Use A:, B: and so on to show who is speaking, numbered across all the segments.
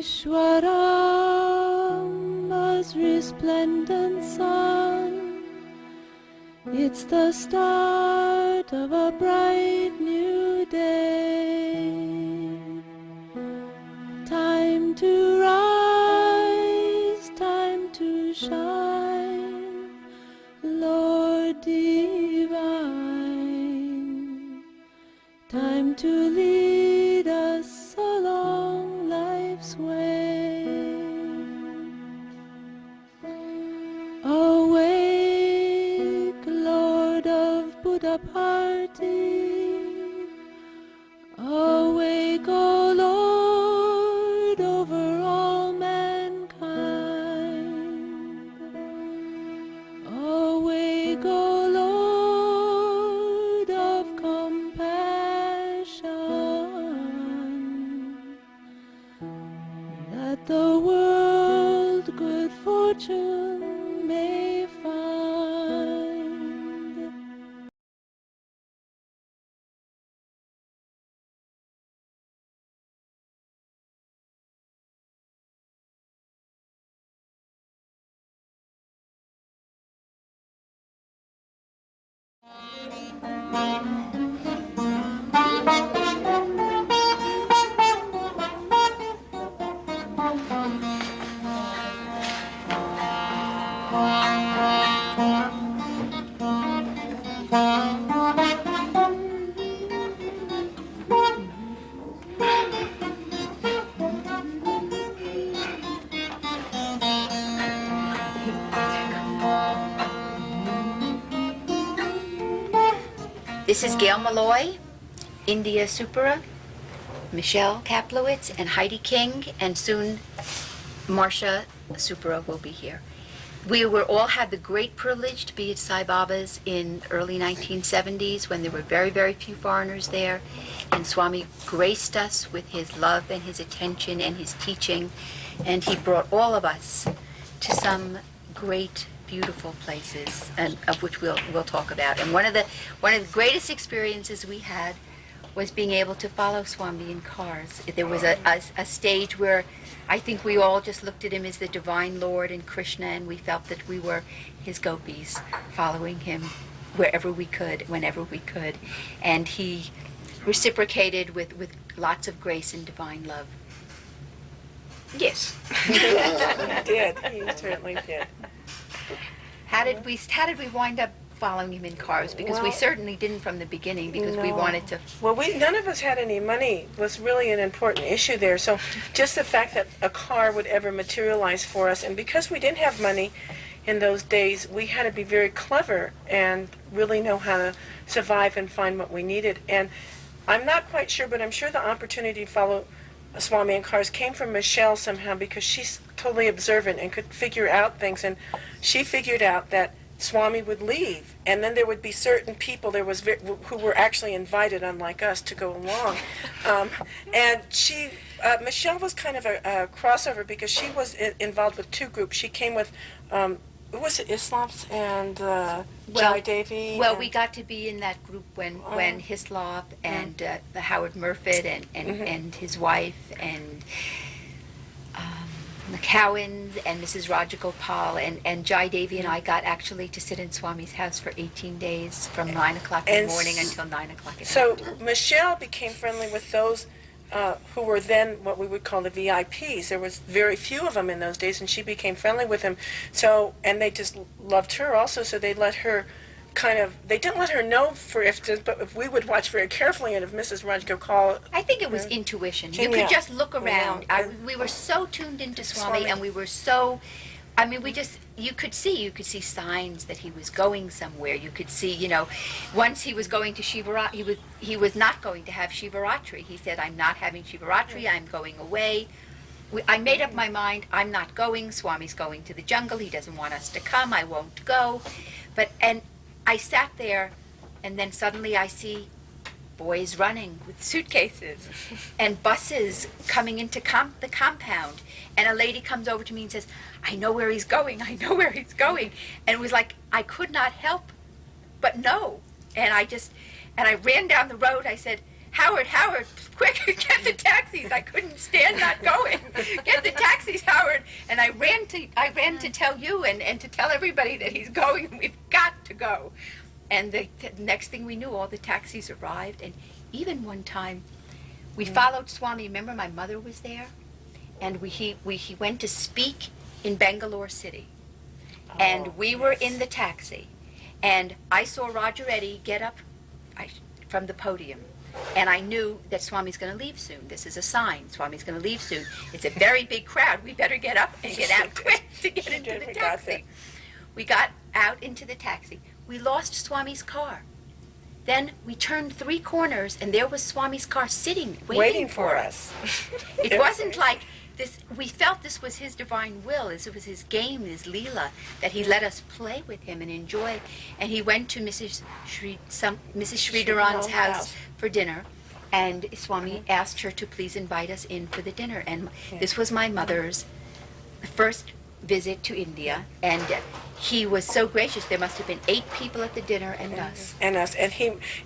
A: Ishwarama's resplendent sun. It's the start of a bright new day. Time to rise, time to shine, Lord divine. Time to lead us along life's way. Awake, Lord of Buddha party. Awake, O Lord, over all mankind. Awake, O Lord of compassion, that the world good fortune may find.
B: This is Gail Malloy, India Supera, Michelle Kaplowitz, and Heidi King, and soon Marcia Supera will be here. We were all had the great privilege to be at Sai Baba's in early 1970s when there were very, very few foreigners there, and Swami graced us with his love and his attention and his teaching, and he brought all of us to some great beautiful places, and of which we'll talk about. And one of the greatest experiences we had was being able to follow Swami in cars. There was a stage where I think we all just looked at him as the divine Lord and Krishna, and we felt that we were his gopis, following him wherever we could, whenever we could. And he reciprocated with lots of grace and divine love. Yes.
C: He did. He certainly did.
B: How did we wind up following him in cars? Because we certainly didn't from the beginning, because we wanted to.
C: Well, none of us had any money was really an important issue there. So just the fact that a car would ever materialize for us, and because we didn't have money in those days, we had to be very clever and really know how to survive and find what we needed. And I'm not quite sure, but I'm sure the opportunity to follow Swami in cars came from Michelle somehow, because she's totally observant and could figure out things, and she figured out that Swami would leave, and then there would be certain people who were actually invited, unlike us, to go along. And Michelle was kind of a crossover, because she was involved with two groups. She came with who was it, Islams and Jai Devi?
B: Well, we got to be in that group when Hislop and the Howard Murphy and his wife and the Cowans and Mrs. Rajagopal and Jai Devi and I got actually to sit in Swami's house for 18 days from 9 o'clock in the morning until 9 o'clock at night.
C: So Michelle became friendly with those who were then what we would call the VIPs. There was very few of them in those days, and she became friendly with them. So, and they just loved her also, so they let her they didn't let her know but if we would watch very carefully, and if Mrs. Rajagopal...
B: I think it was intuition. You could just look around. We were so tuned into Swami, and we were so... I mean, you could see signs that he was going somewhere. You could see, once he was going to Shivaratri, he was not going to have Shivaratri. He said, I'm not having Shivaratri, I'm going away. I made up my mind, I'm not going. Swami's going to the jungle, he doesn't want us to come, I won't go. And I sat there, and then suddenly I see boys running with suitcases and buses coming into the compound. And a lady comes over to me and says, I know where he's going, I know where he's going. And it was like, I could not help but know. And I ran down the road, I said, Howard, quick, get the taxis. I couldn't stand not going. Get the taxis, Howard. And I ran to tell you and to tell everybody that he's going, and we've got to go. And the next thing we knew, all the taxis arrived. And even one time, we followed Swami. Remember, my mother was there? And he went to speak in Bangalore City. And we were in the taxi. And I saw Roger Eddy get up from the podium. And I knew that Swami's going to leave soon. This is a sign. Swami's going to leave soon. It's a very big crowd. We better get up and get out quick to get into the taxi. We got out into the taxi. We lost Swami's car. Then we turned 3 corners, and there was Swami's car sitting, waiting for us. It wasn't like this. We felt this was his divine will. This was his game, his Leela, that he let us play with him and enjoy. And he went to Mrs. Sridharan's house for dinner, and Swami asked her to please invite us in for the dinner. And this was my mother's first visit to India, and he was so gracious. There must have been 8 people at the dinner and us.
C: And us. And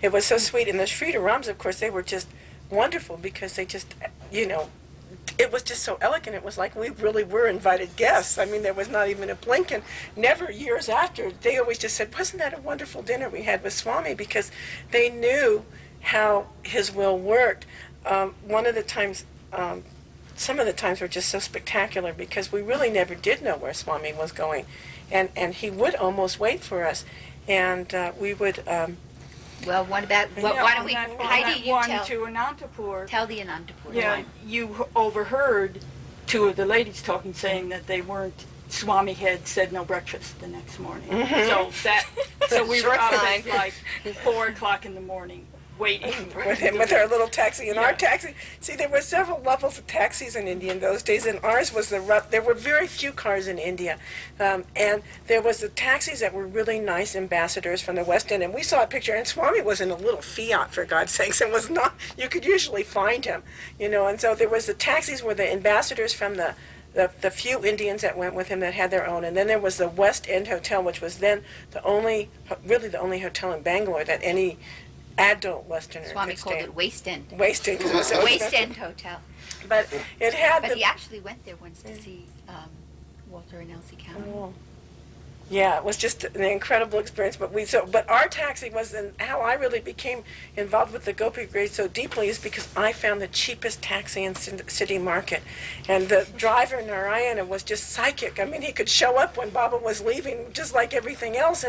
C: it was so sweet. And the Sridharams, of course, they were just wonderful because they just, it was just so elegant. It was like we really were invited guests. I mean, there was not even a blink. And never years after, they always just said, wasn't that a wonderful dinner we had with Swami? Because they knew how his will worked. One of the times, some of the times were just so spectacular because we really never did know where Swami was going. And he would almost wait for us. And we would...
B: well, why don't we, Heidi, you
D: one
B: tell.
D: To Anantapur.
B: Tell the Anantapur.
D: Yeah, you overheard 2 of the ladies talking, saying that they weren't. Swami had said no breakfast the next morning. So we were up at like 4 o'clock in the morning, waiting
C: with him, with our little taxi. And our taxi, see, there were several levels of taxis in India in those days, and ours was there were very few cars in India. And there was the taxis that were really nice ambassadors from the West End, and we saw a picture, and Swami was in a little Fiat, for God's sakes, and was not, you could usually find him, and so there was the taxis were the ambassadors from the few Indians that went with him that had their own. And then there was the West End Hotel, which was then the only hotel in Bangalore that any adult Westerner
B: Swami
C: could
B: called
C: stay.
B: it Waste End.
C: Waste End. 'Cause it was so
B: Waste
C: expensive.
B: End Hotel.
C: But it had
B: But he actually went there once to see Walter and Elsie County.
C: Oh. Yeah, it was just an incredible experience. But our taxi was, and how I really became involved with the Gopi Brigade so deeply is because I found the cheapest taxi in City Market, and the driver Narayana was just psychic. I mean, he could show up when Baba was leaving, just like everything else,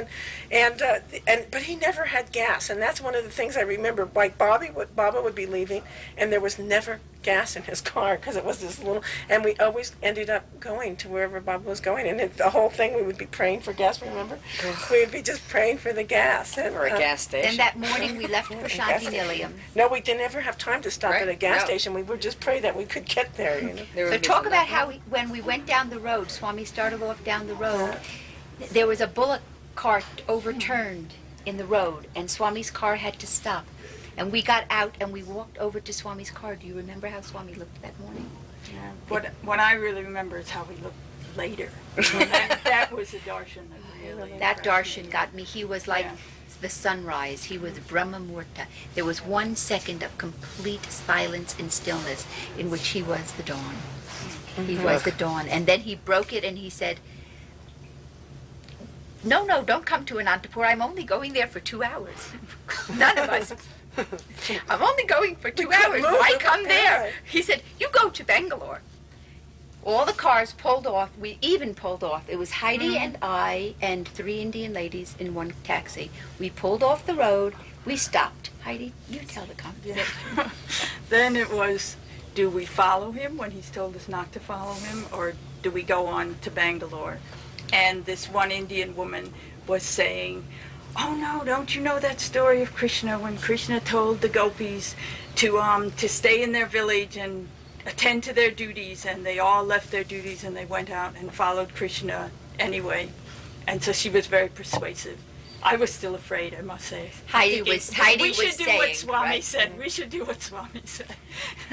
C: but he never had gas, and that's one of the things I remember. Like Baba would be leaving, and there was never gas in his car because it was this little, and we always ended up going to wherever Baba was going, and the whole thing we would be praying for gas. Remember, we would be just praying for the gas
E: or a gas station.
B: Then that morning we left for Shanti Nilayam.
C: No, we didn't ever have time to stop at a gas station. We would just pray that we could get there.
B: So talk about how when we went down the road, Swami started off down the road. There was a bullock cart overturned in the road, and Swami's car had to stop. And we got out and we walked over to Swami's car. Do you remember how Swami looked that morning?
D: Yeah. What I really remember is how we looked later. that was a darshan that really.
B: That darshan got me. He was like the sunrise. He was Brahma Murta. There was 1 second of complete silence and stillness in which he was the dawn. He was the dawn. And then he broke it and he said, no, don't come to Anantapur. I'm only going there for 2 hours. None of us. I'm only going for 2 hours. Why come there? He said, you go to Bangalore. All the cars pulled off. We even pulled off. It was Heidi and I and 3 Indian ladies in one taxi. We pulled off the road. We stopped. Heidi, you tell the conversation.
D: Then it was, do we follow him when he's told us not to follow him, or do we go on to Bangalore? And this one Indian woman was saying, oh no, don't you know that story of Krishna when Krishna told the gopis to stay in their village and attend to their duties, and they all left their duties and they went out and followed Krishna anyway. And so she was very persuasive. I was still afraid, I must say.
B: Heidi was saying,
D: we should do what Swami
B: right?
D: said. We should do what Swami said.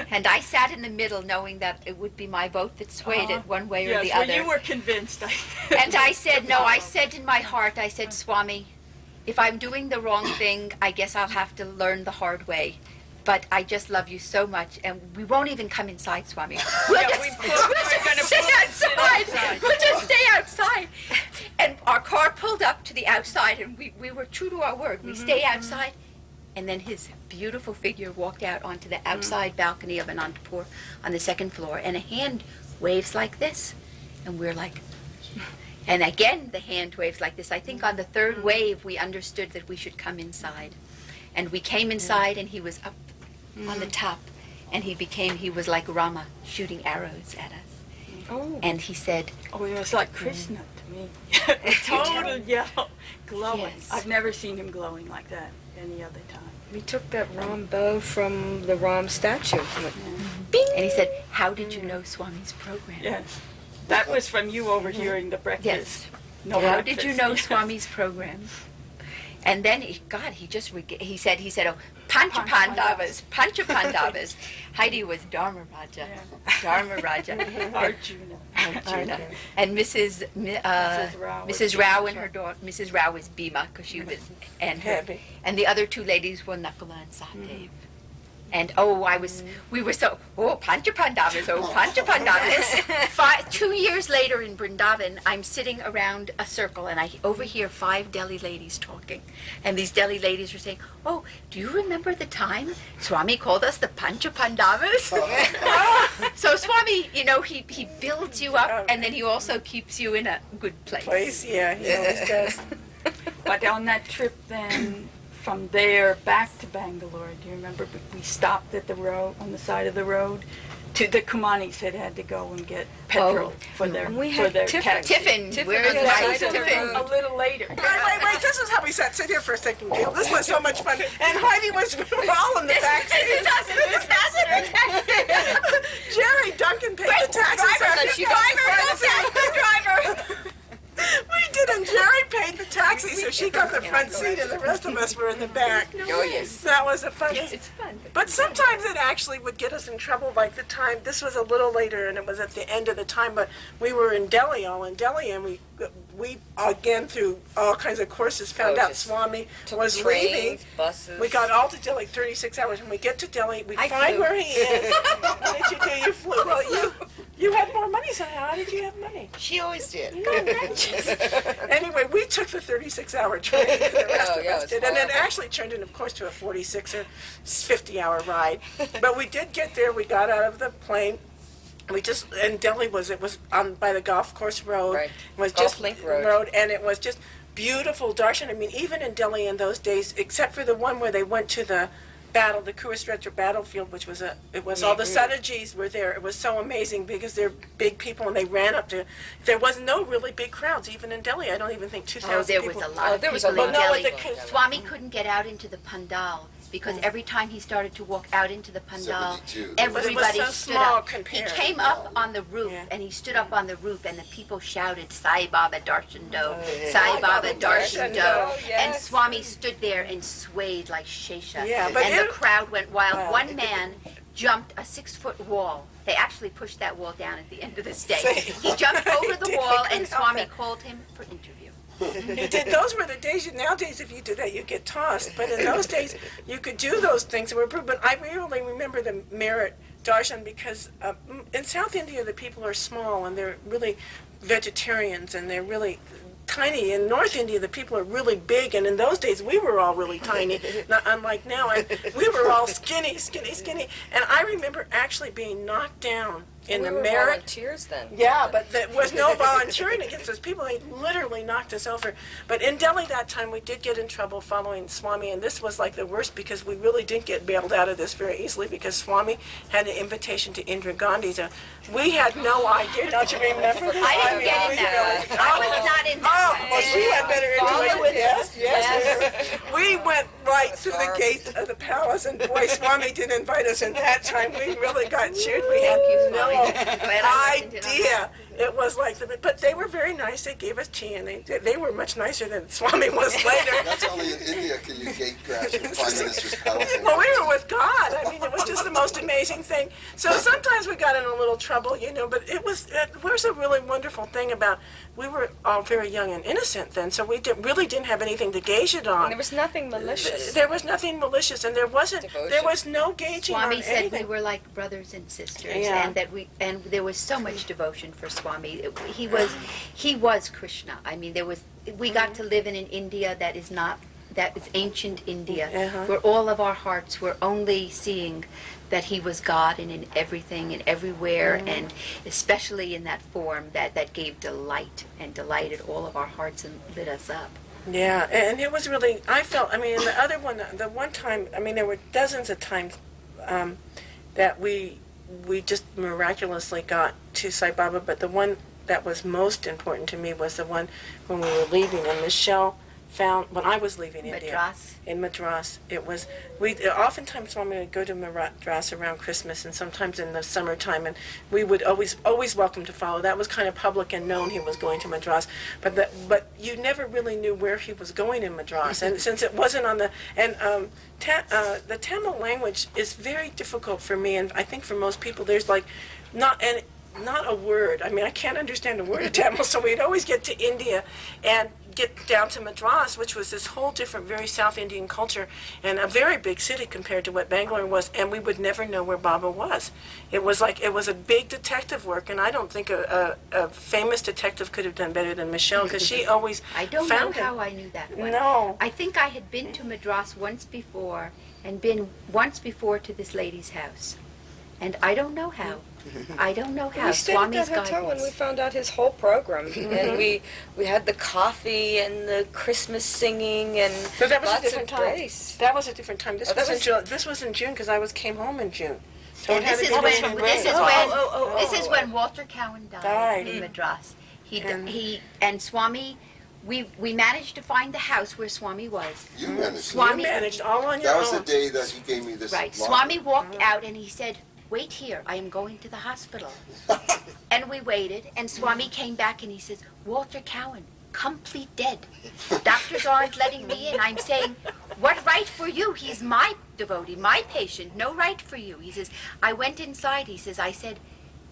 B: And I sat in the middle knowing that it would be my vote that swayed it one way or the
D: well,
B: other.
D: you were convinced.
B: And I said, no, I said in my heart, I said, Swami, if I'm doing the wrong thing, I guess I'll have to learn the hard way. but I just love you so much, and we won't even come inside, Swami. We'll
D: Yeah,
B: just,
D: we're
B: we'll
D: gonna
B: just stay
D: sit
B: outside.
D: outside.
B: We'll just stay outside. And our car pulled up to the outside, and we were true to our word. We stay outside, and then his beautiful figure walked out onto the outside balcony of an entrepot on the second floor, and a hand waves like this, and we're like, and again the hand waves like this. I think on the third wave we understood that we should come inside, and we came inside, and he was up on the top, and he was like Rama shooting arrows at us.
C: Oh.
B: And he said,
D: Oh, it was like Krishna to me. Total yellow, glowing.
B: Yes.
D: I've never seen him glowing like that any other time.
E: We took that Ram bow from the Ram statue.
B: and he said, how did you know Swami's program?
D: Yes. That was from you overhearing the breakfast.
B: Yes.
D: No
B: How
D: breakfast.
B: did you know Swami's program? And then, he said, oh, Pancha-Pandavas. Heidi was Dharma Raja. Dharma Raja.
D: Arjuna.
B: Arjuna. And Mrs. Rao and her daughter, Mrs. Rao was Bhima, because she was, and the other two ladies were Nakula and Sahadev. And we were so, Pancha-Pandavas, Pancha-Pandavas. 2 years later in Vrindavan, I'm sitting around a circle, and I overhear 5 Delhi ladies talking. And these Delhi ladies are saying, oh, do you remember the time Swami called us the Pancha-Pandavas? So Swami, he builds you up, and then he also keeps you in a good place.
C: Yeah, he always does.
D: But on that trip then, from there back to Bangalore, do you remember we stopped at the road, on the side of the road? The Kumanis had to go and get petrol for their taxi.
B: Tiffin. Where's my Tiffin?
D: A little later.
C: Wait, this is how we sat. Sit here for a second, Gail. This was so much fun. And Heidi we were all in the taxi.
B: This is us in the passenger taxi.
C: Jerry Duncan paid the taxi.
B: Driver.
C: We did, and Jerry paid the taxi, so she got the front seat, and the rest of us were in the back.
E: Oh, yes.
C: That was a fun.
B: Yes, it's fun.
C: But sometimes it actually would get us in trouble, like the time, this was a little later, and it was at the end of the time, but we were in Delhi, and we again, through all kinds of courses, found out Swami was leaving.
E: Buses.
C: We got all to Delhi, 36 hours. When we get to Delhi, we
B: I
C: find
B: flew.
C: where he is. What did you do? You flew. Well, you had more money somehow. How did you have money?
E: She always did.
C: Anyway, we took the 36-hour train. The rest of
E: yeah, it
C: us
E: was
C: did. And it
E: horrible.
C: actually turned in, of course, to a 46 or 50-hour ride. But we did get there. We got out of the plane. And Delhi was on by the golf course road.
E: Right.
C: It was
E: Golf
C: just
E: Link Road.
C: and it was just beautiful darshan. I mean, even in Delhi in those days, except for the one where they went to the Kurukshetra battlefield, which was all the Sadhujis were there. It was so amazing because they're big people, and they ran up to. There was no really big crowds even in Delhi. I don't even think 2,000
B: There
C: people.
B: was a lot of
E: there was
B: people
E: a
B: in
E: lot.
B: Delhi.
C: No,
B: Swami couldn't get out into the pandal because every time he started to walk out into the pandal,
F: 72.
B: everybody
C: But it was so
B: stood
C: small
B: up. He
C: compared.
B: came up on the roof,
C: Yeah.
B: and he stood up on the roof, and the people shouted, Sai Baba Darshan Do, Sai Baba Darshan Do. And
E: yes.
B: Swami stood there and swayed like Shesha.
C: Yeah, but
B: and the
C: it-
B: crowd went wild.
C: Wow.
B: One man jumped a 6-foot wall. They actually pushed that wall down at the end of the stage. He jumped over the
C: He
B: wall,
C: couldn't
B: and
C: help
B: Swami
C: it.
B: called him for interview.
C: Those were the days. Nowadays, if you do that, you get tossed. But in those days, you could do those things that were approved. But I really remember the merit darshan because in South India, the people are small and they're really vegetarians and they're really tiny. In North India, the people are really big, and in those days, we were all really tiny, not unlike now. And we were all skinny. And I remember actually being knocked down in
E: we
C: the
E: were
C: merit.
E: volunteers then.
C: Yeah, but there was no volunteering against those people. They literally knocked us over. But in Delhi that time, we did get in trouble following Swami, and this was like the worst because we really didn't get bailed out of this very easily because Swami had an invitation to Indira Gandhi. So we had no idea. Don't you remember this?
B: I didn't get in that one. I was not in that
C: Oh, well, she had better
E: Follow
C: intuition.
E: it.
C: Yes. We went right through the gate of the palace, and boy, Swami didn't invite us. And that time, we really got chewed. We had
B: Thank you,
C: no
B: Swami. Glad I listened to
C: idea. It was like but they were very nice. They gave us tea, and they were much nicer than Swami was later.
F: That's only in India can you gate crash the Prime Minister's palace.
C: Well, we were with God. I mean, it was just the most most amazing thing. So sometimes we got in a little trouble, but it was a really wonderful thing about, we were all very young and innocent then, so we really didn't have anything to gauge it on.
E: And there was nothing malicious.
C: There was nothing malicious, and there was no gauging
B: Swami
C: on
B: said
C: anything.
B: we were like brothers and sisters,
C: Yeah.
B: and there was so much devotion for Swami. He was Krishna. I mean, we got to live in an India that is ancient India, where all of our hearts were only seeing that he was God and in everything and everywhere, and especially in that form that gave delight and delighted all of our hearts and lit us up.
C: Yeah, and it was really, I felt, the one time, there were dozens of times that we just miraculously got to Sai Baba, but the one that was most important to me was the one when we were leaving, and Michelle found, when I was leaving India. In Madras. It was, oftentimes Swami would go to Madras around Christmas and sometimes in the summertime, and we would always welcome to follow. That was kind of public and known he was going to Madras, but you never really knew where he was going in Madras, and since it wasn't on the Tamil language is very difficult for me, and I think for most people. There's like not a word. I can't understand a word of Tamil, so we'd always get to India and get down to Madras, which was this whole different, very South Indian culture, and a very big city compared to what Bangalore was, and we would never know where Baba was. It was a big detective work, and I don't think a famous detective could have done better than Michelle, because she always
B: I don't know how I knew that one.
C: No.
B: I think I had been to Madras once before, and been once before to this lady's house. And I don't know how. I don't know how.
E: We stayed
B: Swami's
E: at that hotel
B: guidance.
E: when we found out his whole program, and we had the coffee and the Christmas singing and
C: But that was
E: lots
C: a different
E: of
C: time.
E: grace.
C: That was a different time. This
E: Oh, that
C: was in
E: was-
C: June. This was in June because I came home in June. So
B: And
C: it had
B: this
C: to
B: is
C: be
B: when
C: some
B: this is
C: rain.
B: when this is when Walter Cowan died
C: Died.
B: in Madras.
C: And-
B: He and Swami, we managed to find the house where Swami was.
F: You managed.
B: Swami-
C: You managed all on your
F: That was
C: own.
F: the day that he gave me this.
B: Right.
F: locket.
B: Swami walked out and he said, "Wait here. I am going to the hospital." And we waited, and Swami came back and he says, "Walter Cowan, complete dead. Doctors aren't letting me in." I'm saying, "What right for you? He's my devotee, my patient. No right for you." He says, "I went inside." He says, "I said,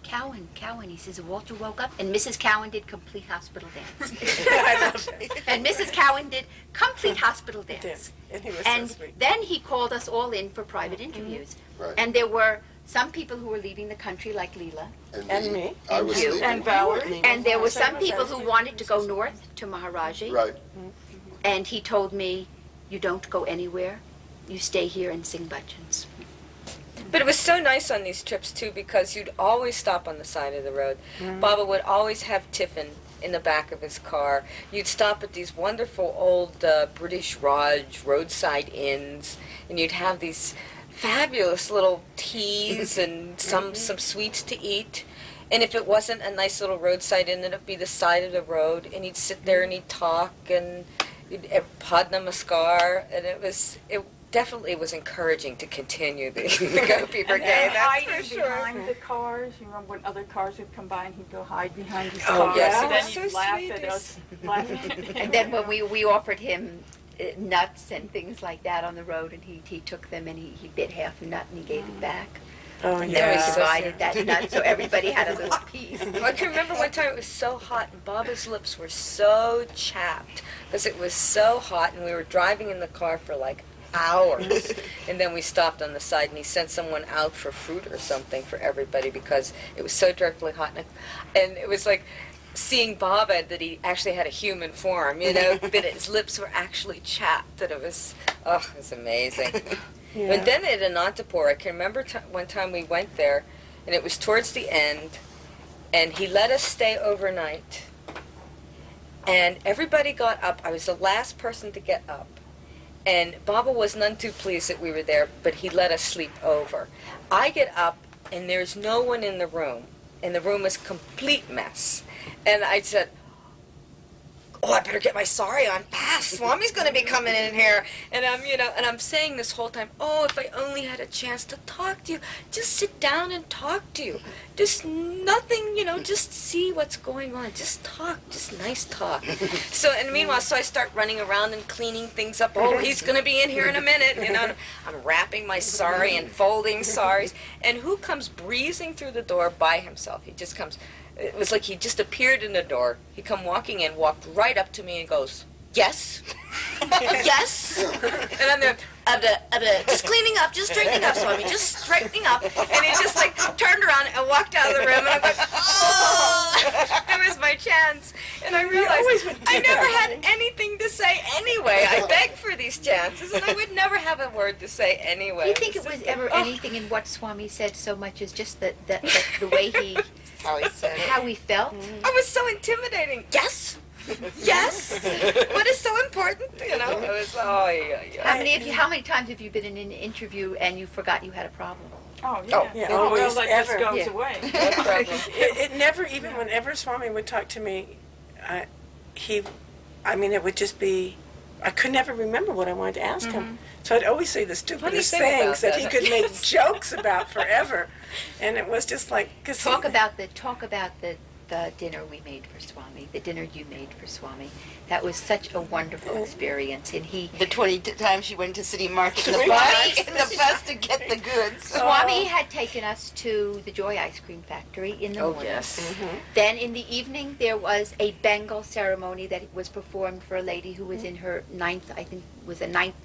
B: Cowan, Cowan." He says, "Walter woke up," and Mrs. Cowan did complete hospital dance.
C: I love it.
B: And Mrs. Cowan did complete hospital dance.
C: And he was
B: And
C: so sweet.
B: then he called us all in for private interviews.
F: Right.
B: And there were some people who were leaving the country, like Leela.
C: And me.
F: I
B: And
F: was
B: you.
F: leaving.
D: And Valerie.
B: And there were some
C: Same
B: people
C: as
B: who
C: us.
B: wanted to go north to Maharaji.
F: Right.
B: And he told me, "You don't go anywhere. You stay here and sing bhajans."
E: But it was so nice on these trips too, because you'd always stop on the side of the road. Baba would always have tiffin in the back of his car. You'd stop at these wonderful old British Raj roadside inns, and you'd have these fabulous little teas and some sweets to eat. And if it wasn't a nice little roadside inn, it'd be the side of the road, and he'd sit there and he'd talk, and you'd pad namaskar, and it definitely was encouraging to continue the Gopi Brigade.
D: And
E: That's
D: hiding
E: for sure.
D: behind the cars. You remember when other cars would come by and he'd go hide behind his
E: Oh,
D: car.
E: yes,
D: And
E: it
D: then
E: was
D: he'd
E: so
D: laugh
E: sweet.
D: at
E: It was-
D: us. Laugh.
B: And then when we offered him nuts and things like that on the road, and he took them and he bit half a nut and he gave it back.
C: Oh,
B: And then we
E: Yeah.
B: divided that nut so everybody had a little piece.
E: I can remember one time it was so hot and Baba's lips were so chapped because it was so hot, and we were driving in the car for like hours, and then we stopped on the side and he sent someone out for fruit or something for everybody because it was so dreadfully hot, and it was like seeing Baba that he actually had a human form, but his lips were actually chapped, and it was amazing. And then at Anantapur, I can remember one time we went there, and it was towards the end, and he let us stay overnight, and everybody got up. I was the last person to get up, and Baba was none too pleased that we were there, but he let us sleep over. I get up, and there's no one in the room, and the room is a complete mess. And I said, oh, I better get my sari on fast. Swami's going to be coming in here. And I'm saying this whole time, oh, if I only had a chance to talk to you, just sit down and talk to you. Just nothing, just see what's going on. Just talk, just nice talk. So, and meanwhile, so I start running around and cleaning things up. Oh, he's going to be in here in a minute. I'm wrapping my sari and folding saris. And who comes breezing through the door by himself? He just comes. It was like he just appeared in the door. He come walking in, walked right up to me and goes, yes? Yes? And I'm there, just cleaning up, just straightening up, Swami, just straightening up. And he just like turned around and walked out of the room, and I'm like, oh, it was my chance. And I realized I never had anything to say anyway. I begged for these chances, and I would never have a word to say anyway.
B: Do you think it was ever anything in what Swami said so much as just the way he...
E: How he said it.
B: How he felt?
E: I was so intimidating. Yes? Yes? What is so important? It was, oh, yeah.
B: How many times have you been in an interview and you forgot you had a problem?
D: Oh, yeah.
C: Yeah,
D: Oh,
C: always,
D: well, that just
C: ever.
D: goes
B: Yeah.
D: away.
E: No problem.
C: It never, even whenever Swami would talk to me, it would just be, I could never remember what I wanted to ask him. So I'd always say the stupidest
E: thing about
C: things that he
E: that.
C: could make jokes about forever. And it was just like,
B: Talk about the dinner we made for Swami, the dinner you made for Swami. That was such a wonderful experience, and he...
F: The 20 times she went to City Market in the
B: Swami-
F: bus to get the goods.
B: Swami had taken us to the Joy Ice Cream Factory in the morning.
E: Yes.
B: Then in the evening there was a Bengal ceremony that was performed for a lady who was in her ninth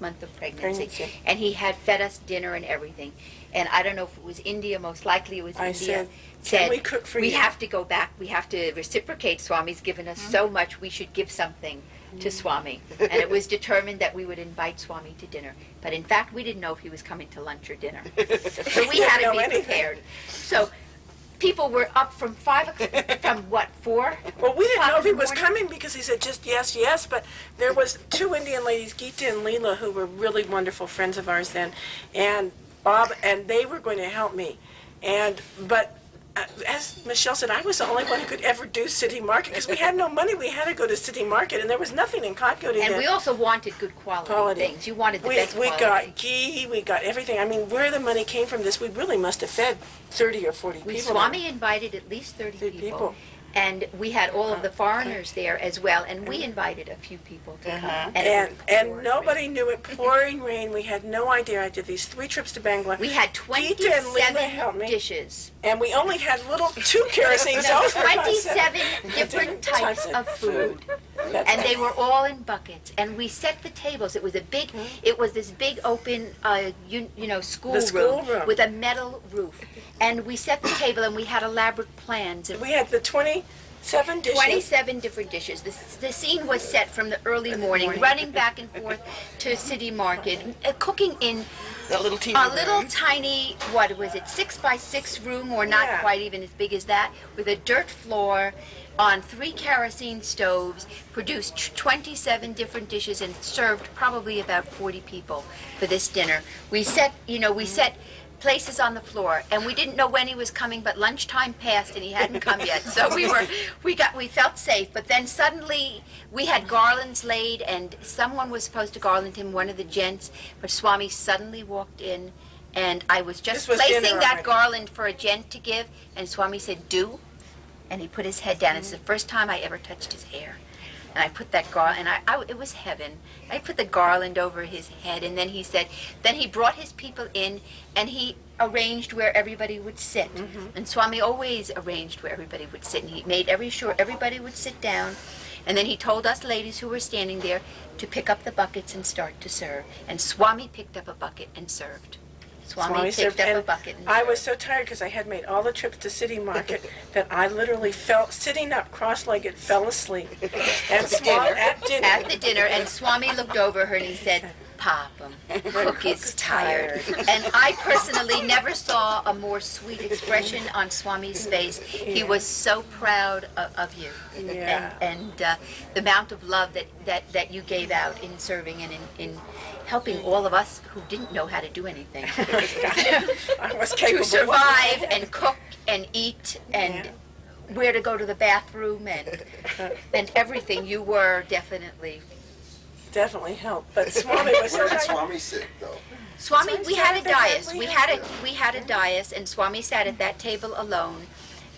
B: month of pregnancy. And he had fed us dinner and everything. And I don't know if it was India, most likely it was
C: I
B: India.
C: said, "Can we cook for
B: we
C: you?"
B: have to go back. We have to reciprocate. Swami's given us so much. We should give something to Swami. And it was determined that we would invite Swami to dinner. But in fact, we didn't know if he was coming to lunch or dinner. So we had to
C: know
B: be
C: anything.
B: prepared. So people were up from 5 o'clock, from what, 4?
C: well, we didn't know if he
B: 5 in the
C: was
B: morning?
C: coming because he said just yes, yes. But there was 2 Indian ladies, Geeta and Leela, who were really wonderful friends of ours then, and Bob, and they were going to help me. But as Michelle said, I was the only one who could ever do City Market because we had no money. We had to go to City Market, and there was nothing in Katgodi.
B: And we also wanted good quality things. You wanted the best
C: We
B: quality.
C: got ghee, we got everything. I mean, where the money came from this, we really must have fed 30 or 40 people.
B: Swami invited at least 30 people. And we had all of the foreigners there as well, and we invited a few people to come.
C: And nobody knew it. Pouring rain. We had no idea. I did these 3 trips to Bangla.
B: We had
C: Geeta and Leela helped
B: 27
C: me.
B: dishes.
C: And we only had 2 kerosene stoves.
B: 27 different types of food. And they were all in buckets. And we set the tables. It was this big open, school room with a metal roof. And we set the table, and we had elaborate plans. And
C: We had the 27 dishes.
B: 27 different dishes. The scene was set from the early morning, running back and forth to City Market, cooking in
F: That little teeny
B: a
F: room.
B: little tiny, 6x6 room, or not
C: Yeah.
B: quite even as big as that, with a dirt floor on 3 kerosene stoves, produced 27 different dishes, and served probably about 40 people for this dinner. We set places on the floor, and we didn't know when he was coming, but lunchtime passed and he hadn't come yet. So we felt safe. But then suddenly we had garlands laid, and someone was supposed to garland him, one of the gents, but Swami suddenly walked in, and I was just
C: This was
B: placing
C: dinner
B: that
C: already.
B: garland for a gent to give, and Swami said, "Do," and he put his head down. It's the first time I ever touched his hair. And I put that garland, and it was heaven. I put the garland over his head, and then he brought his people in, and he arranged where everybody would sit. And Swami always arranged where everybody would sit, and he made sure everybody would sit down. And then he told us ladies who were standing there to pick up the buckets and start to serve. And Swami picked up a bucket and served. Swami
C: served,
B: picked up a
C: and
B: bucket and
C: I
B: served.
C: was so tired because I had made all the trips to City Market that I literally fell, sitting up cross-legged, fell asleep. And at dinner.
B: At the dinner, and Swami looked over her and he said, "Papa, Cook is tired." And I personally never saw a more sweet expression on Swami's face. He was so proud of you,
C: Yeah.
B: and the amount of love that you gave out in serving and in helping all of us who didn't know how to do anything
C: I was
B: to
C: capable.
B: survive and cook and eat and. where to go to the bathroom and everything. You were definitely.
C: Definitely helped. But Swami was so
G: Where did
C: nice.
G: Swami sit, though?
B: Swami,
C: Swami
B: we
C: sat
B: had a
C: at the head,
B: dais.
C: we
B: We
C: had
B: had a dais, and Swami sat at that table alone.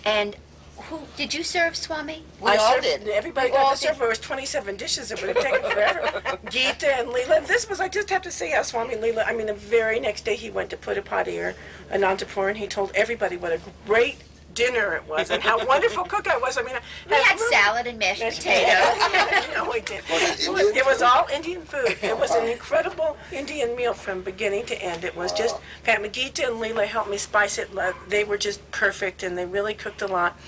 B: And who did you serve, Swami?
F: We all did.
C: Everybody
B: We all
C: got to serve. There was 27 dishes. It would have taken forever. Gita and Leela. This was, I just have to say how Swami and Leela, I mean, the very next day he went to Puttaparthi or Anantapur, and he told everybody what a great dinner it was and how wonderful cook I was. I mean,
B: We had salad and mashed potatoes.
C: No, we did.
G: Was it Indian?
C: It was all Indian food. It was an incredible Indian meal from beginning to end. It was just, Pat Gita and Leela helped me spice it. They were just perfect, and they really cooked a lot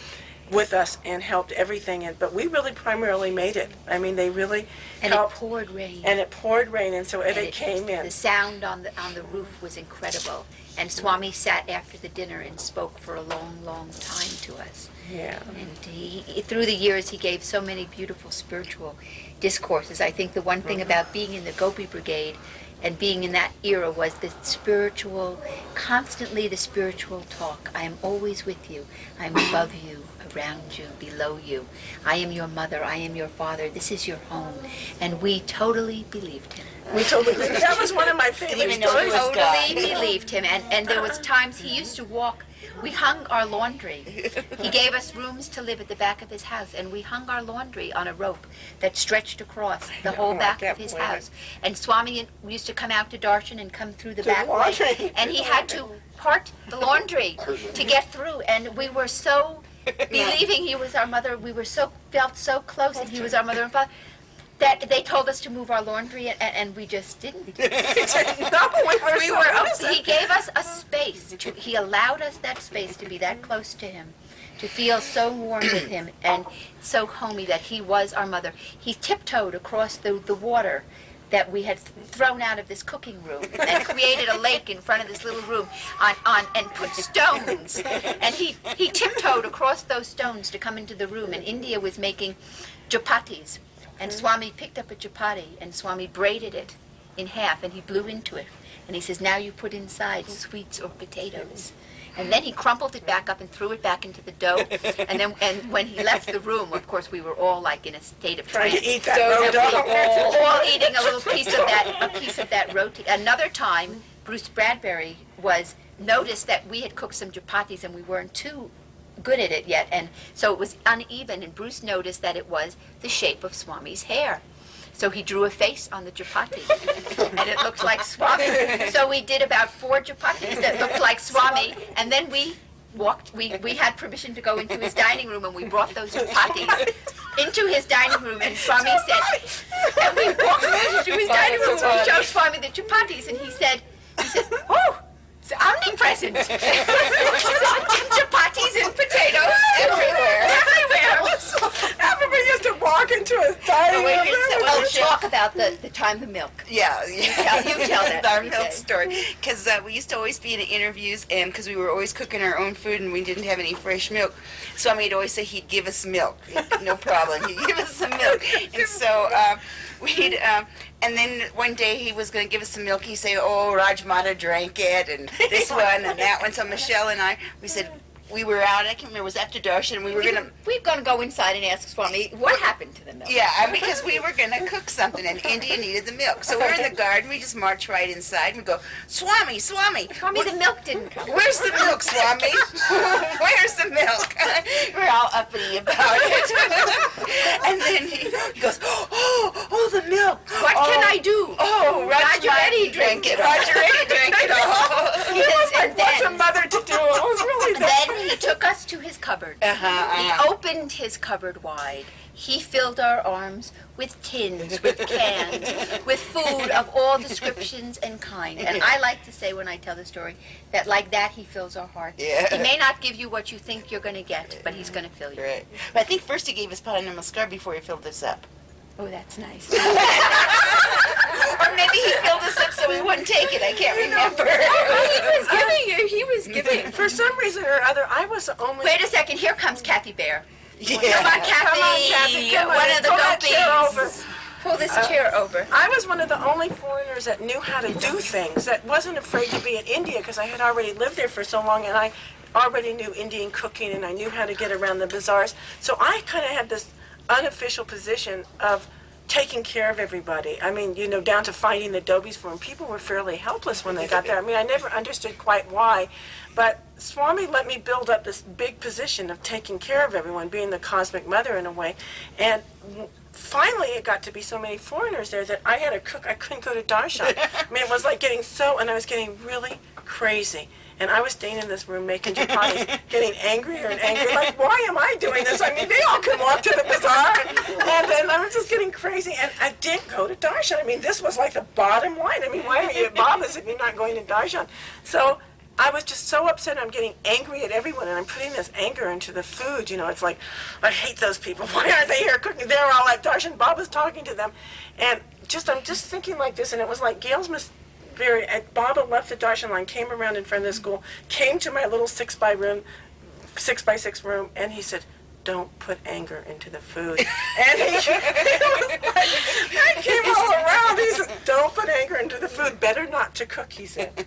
C: with us and helped everything. But we really primarily made it. I mean, they really
B: And it
C: helped.
B: poured rain.
C: And it poured rain, and so it came in.
B: The sound on the roof was incredible. And Swami sat after the dinner and spoke for a long, long time to us.
C: Yeah.
B: And he, through the years, he gave so many beautiful spiritual discourses. I think the one thing about being in the Gopi Brigade and being in that era was the spiritual, constantly the spiritual talk. I am always with you. I am above you, around you, below you. I am your mother. I am your father. This is your home. And we totally believed him.
C: We totally, that was one of my favorite
F: Didn't even know he
C: stories.
F: was God.
B: Totally believed him. And there was times he used to walk. We hung our laundry. He gave us rooms to live at the back of his house, and we hung our laundry on a rope that stretched across the whole back of his house. And Swami used to come out to darshan and come through the back way,
C: laundry.
B: and he had to part the laundry to get through. And we were so believing he was our mother. We were felt so close, and he was our mother and father, that they told us to move our laundry, and we just didn't.
C: No, we were so
B: He gave us a space. He allowed us that space to be that close to him, to feel so warm with him and so homey that he was our mother. He tiptoed across the water that we had thrown out of this cooking room and created a lake in front of this little room and put stones. And he tiptoed across those stones to come into the room. And India was making chapatis. And Swami picked up a chapati, and Swami braided it in half, and he blew into it. And he says, now you put inside sweets or potatoes. And then he crumpled it back up and threw it back into the dough. And when he left the room, of course, we were all like in a state of
C: trying
B: trance.
C: to eat that road
B: All eating a little piece of that roti. Another time, Bruce Bradbury noticed that we had cooked some chapatis and we weren't too good at it yet, and so it was uneven, and Bruce noticed that it was the shape of Swami's hair. So he drew a face on the chapati, and it looked like Swami. So we did about 4 chapatis that looked like Swami, and then we had permission to go into his dining room, and we brought those chapatis into his dining room, and Swami said, and we walked into his dining room, and we showed Swami the chapatis, and he says, oh, it's omnipresent. Chapatis and potatoes everywhere.
C: Everybody used to walk into his dining room.
B: Well, talk about the time the milk.
F: Yeah,
B: You tell that.
F: our
B: Okay.
F: milk story. Because we used to always be in interviews, and because we were always cooking our own food and we didn't have any fresh milk, so he'd always say he'd give us milk. No problem. He'd give us some milk. And so and then one day he was going to give us some milk. He'd say, oh, Rajmata drank it, and this one and that one. So Michelle and I, we said, we were out, I can't remember, it was after darshan, and we were going to...
B: We're going to go inside and ask Swami, what happened to the milk?
F: Yeah, because we were going to cook something, and India needed the milk. So we're in the garden, we just march right inside, and we go, Swami,
B: Swami, the milk didn't come.
F: where's the milk, Swami? Where's the milk? We're all uppity about it. And then he goes, oh, the milk.
B: What can I do?
F: Oh, Roger
B: Reddy
F: drank it. Roger Reddy drank it all.
B: He says, and
C: What's a
B: then,
C: mother to do? It was really
B: then he took us to his cupboard. He opened his cupboard wide. He filled our arms with tins, with cans, with food of all descriptions and kind. And I like to say when I tell the story that like that he fills our hearts.
F: Yeah.
B: He may not give you what you think you're going to get, but he's going to fill you.
F: Right. But I think first he gave us Pada Namaskar before he filled this up.
B: Oh, that's nice.
F: Or maybe he filled us up so we wouldn't take it. I can't remember.
B: He was giving.
C: For some reason or other, I was the only...
B: Wait a second. Here comes Kathy Bear.
F: Yeah.
B: Come on, Kathy.
C: Come on, Kathy, come on.
B: One of the
C: Pull that chair over.
B: Gopis. Pull this chair over.
C: I was one of the only foreigners that knew how to do things, that wasn't afraid to be in India because I had already lived there for so long and I already knew Indian cooking and I knew how to get around the bazaars. So I kind of had this unofficial position of taking care of everybody. I mean, you know, down to finding the dobis for them. People were fairly helpless when they got there. I mean, I never understood quite why, but Swami let me build up this big position of taking care of everyone, being the cosmic mother in a way. And finally, it got to be so many foreigners there that I had to cook. I couldn't go to darshan. I mean, it was like and I was getting really crazy. And I was staying in this room making chapatis, getting angrier and angrier. Like, why am I doing this? I mean, they all can walk to the bazaar. And then I was just getting crazy. And I didn't go to darshan. I mean, this was like the bottom line. I mean, why are you at Baba's if you're not going to darshan? So I was just so upset. I'm getting angry at everyone, and I'm putting this anger into the food. You know, it's like, I hate those people. Why aren't they here cooking? They're all at darshan. Baba's talking to them. And I'm just thinking like this, and it was like Gail's Baba left the darshan line, came around in front of the school, came to my little 6x6 room, and he said, "Don't put anger into the food." And he I came all around. He said, "Don't put anger into the food. Better not to cook," he said.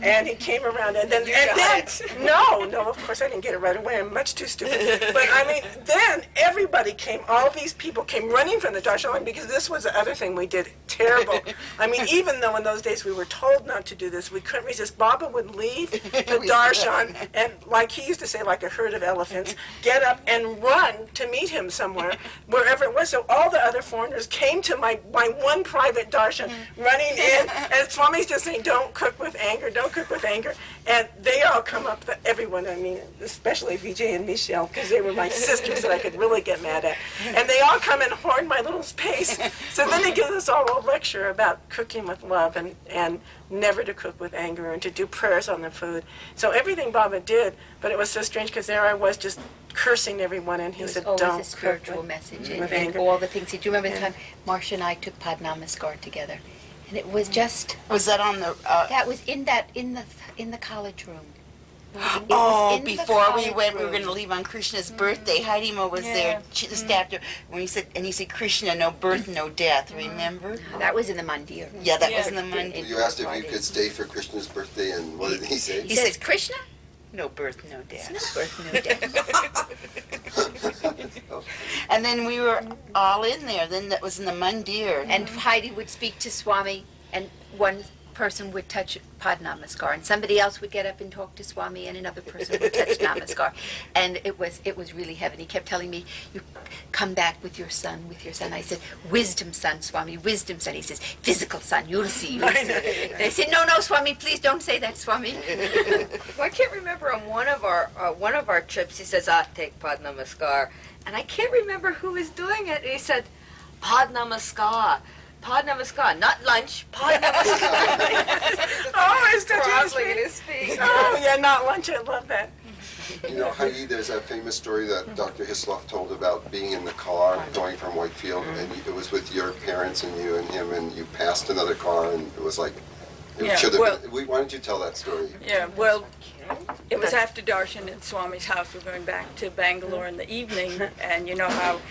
C: And he came around, and then no, of course I didn't get it right away. I'm much too stupid. But I mean, then everybody came. All these people came running from the darshan line because this was the other thing we did terrible. I mean, even though in those days we were told not to do this, we couldn't resist. Baba would leave the darshan, and like he used to say, like a herd of elephants, get up and run to meet him somewhere, wherever it was. So all the other foreigners came to my one private darshan, running in, and Swami's just saying, "Don't cook with anger, don't cook with anger." And they all come up, everyone, I mean, especially Vijay and Michelle, because they were my sisters that I could really get mad at. And they all come and hoard my little space. So then they give us all a lecture about cooking with love and never to cook with anger and to do prayers on the food. So everything Baba did, but it was so strange because there I was just cursing everyone, and he said,
B: Always
C: "Don't
B: a spiritual
C: cook
B: message
C: with
B: and
C: anger."
B: all the things. Do you remember the time Marcia and I took Pad Namaskar together? And it was just
F: Was that on the?
B: that was in the college room. It was
F: Oh,
B: in the
F: before we
B: college
F: went, we were
B: room.
F: going to leave on Krishna's birthday. Heidi Ma was there. She the staff there. When he said, "Krishna, no birth, no death." Remember?
B: That was in the mandir.
F: Yeah, that was in the Monday.
G: You asked if you could stay for Krishna's birthday, and what did he say?
B: He says, "Krishna,
F: No birth, no death.
B: no birth, no death."
F: And then we were all in there. Then that was in the mandir.
B: And Heidi would speak to Swami, and one person would touch Pad Namaskar, and somebody else would get up and talk to Swami, and another person would touch Namaskar. And it was really heaven. He kept telling me, "You come back with your son, with your son." I said, "Wisdom son, Swami, wisdom son." He says, "Physical son, you'll see, you'll see." And I said, "No, Swami, please don't say that, Swami."
E: Well, I can't remember on one of our trips. He says, "Take Pad Namaskar," and I can't remember who was doing it. And he said, "Pad Namaskar. Pad Namaskar, not lunch, Pad Namaskar."
C: Oh, it's touching his
E: Crossing in
C: feet.
E: his feet.
C: Oh, yeah, not lunch. I love that.
G: You know, Heidi, there's that famous story that Dr. Hislop told about being in the car going from Whitefield, and it was with your parents and you and him, and you passed another car, and it was like, it
D: Yeah,
G: should have
D: well-
G: been. Why don't you tell that story?
D: Yeah, well, it was after darshan at Swami's house. We're going back to Bangalore in the evening, and you know how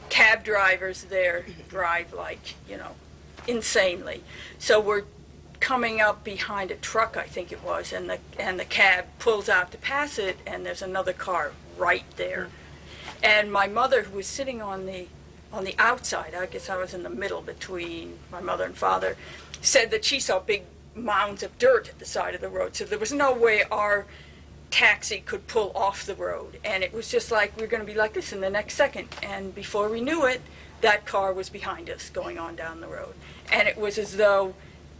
D: cab drivers there drive like, insanely. So we're coming up behind a truck, I think it was, and the cab pulls out to pass it, and there's another car right there. And my mother, who was sitting on the outside, I guess I was in the middle between my mother and father, said that she saw big mounds of dirt at the side of the road, so there was no way our taxi could pull off the road, and it was just like we were going to be like this in the next second, and before we knew it, that car was behind us going on down the road, and it was as though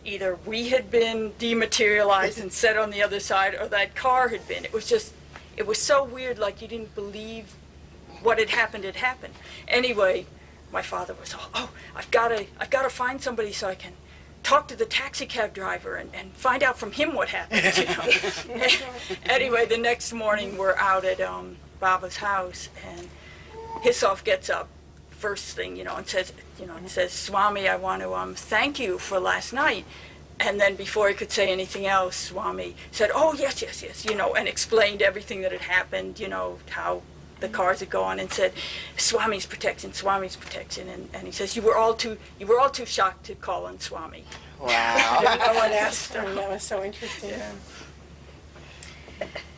D: either we had been dematerialized and set on the other side, or that car had been. It was so weird, like you didn't believe what had happened had happened. Anyway, my father was, I've got to find somebody so I can talk to the taxi cab driver and find out from him what happened. Anyway, the next morning we're out at Baba's house, and Hislop gets up first thing, and says, "Swami, I want to thank you for last night." And then before he could say anything else, Swami said, "Oh, yes, and explained everything that had happened, how the cars would go on and said, Swami's protection, Swami's protection. And he says, you were all too shocked to call on Swami.
F: Wow.
C: No one asked them. That was so interesting.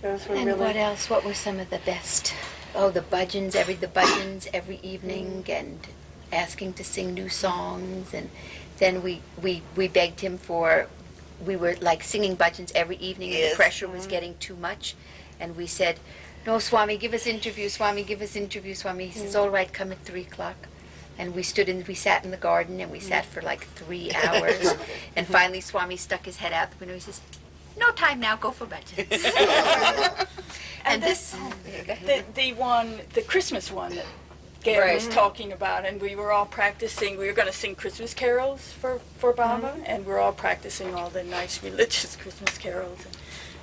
C: Those were
B: And
C: really...
B: what else? What were some of the best? Oh, the budgeons every evening, and asking to sing new songs. And then we begged him for, we were like singing budgeons every evening, and
F: Yes.
B: the pressure was getting too much. And we said, no, Swami, give us interview, Swami, give us interview, Swami. He says, all right, come at 3 o'clock. And we sat in the garden, and we sat for like 3 hours. And finally, Swami stuck his head out the window. He says, no time now, go for budgets. And this,
D: The Christmas one that Gail
E: Right.
D: was talking about, and we were all practicing. We were going to sing Christmas carols for Baba, and we're all practicing all the nice religious Christmas carols.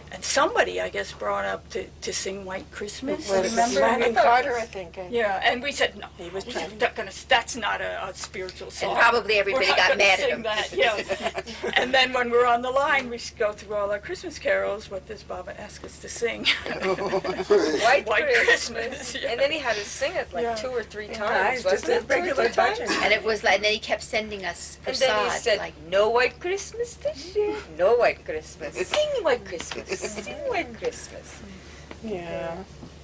D: And somebody, I guess, brought up to sing White Christmas.
C: Was it
D: Remember?
C: Landon Carter, I think.
D: Yeah, and we said no.
C: He was
D: we're
C: trying.
D: not gonna, that's not a spiritual song.
B: and probably everybody
D: We're not
B: got
D: gonna
B: mad at
D: sing
B: him.
D: that, yeah. And then when we're on the line, we go through all our Christmas carols. What does Baba ask us to sing?
E: White
D: White
E: Christmas.
D: Christmas, yeah.
E: And then he had to sing it like
D: Yeah.
E: 2 or 3
C: Nice,
E: times,
C: just
E: wasn't
C: a
E: it? 2 or 3
C: regular
E: times?
C: budget.
B: And it was like, and then he kept sending us
E: And then he
B: prasad,
E: said,
B: like,
E: no White Christmas this year. No White Christmas. Sing White Christmas. Sing White Christmas.
C: Yeah.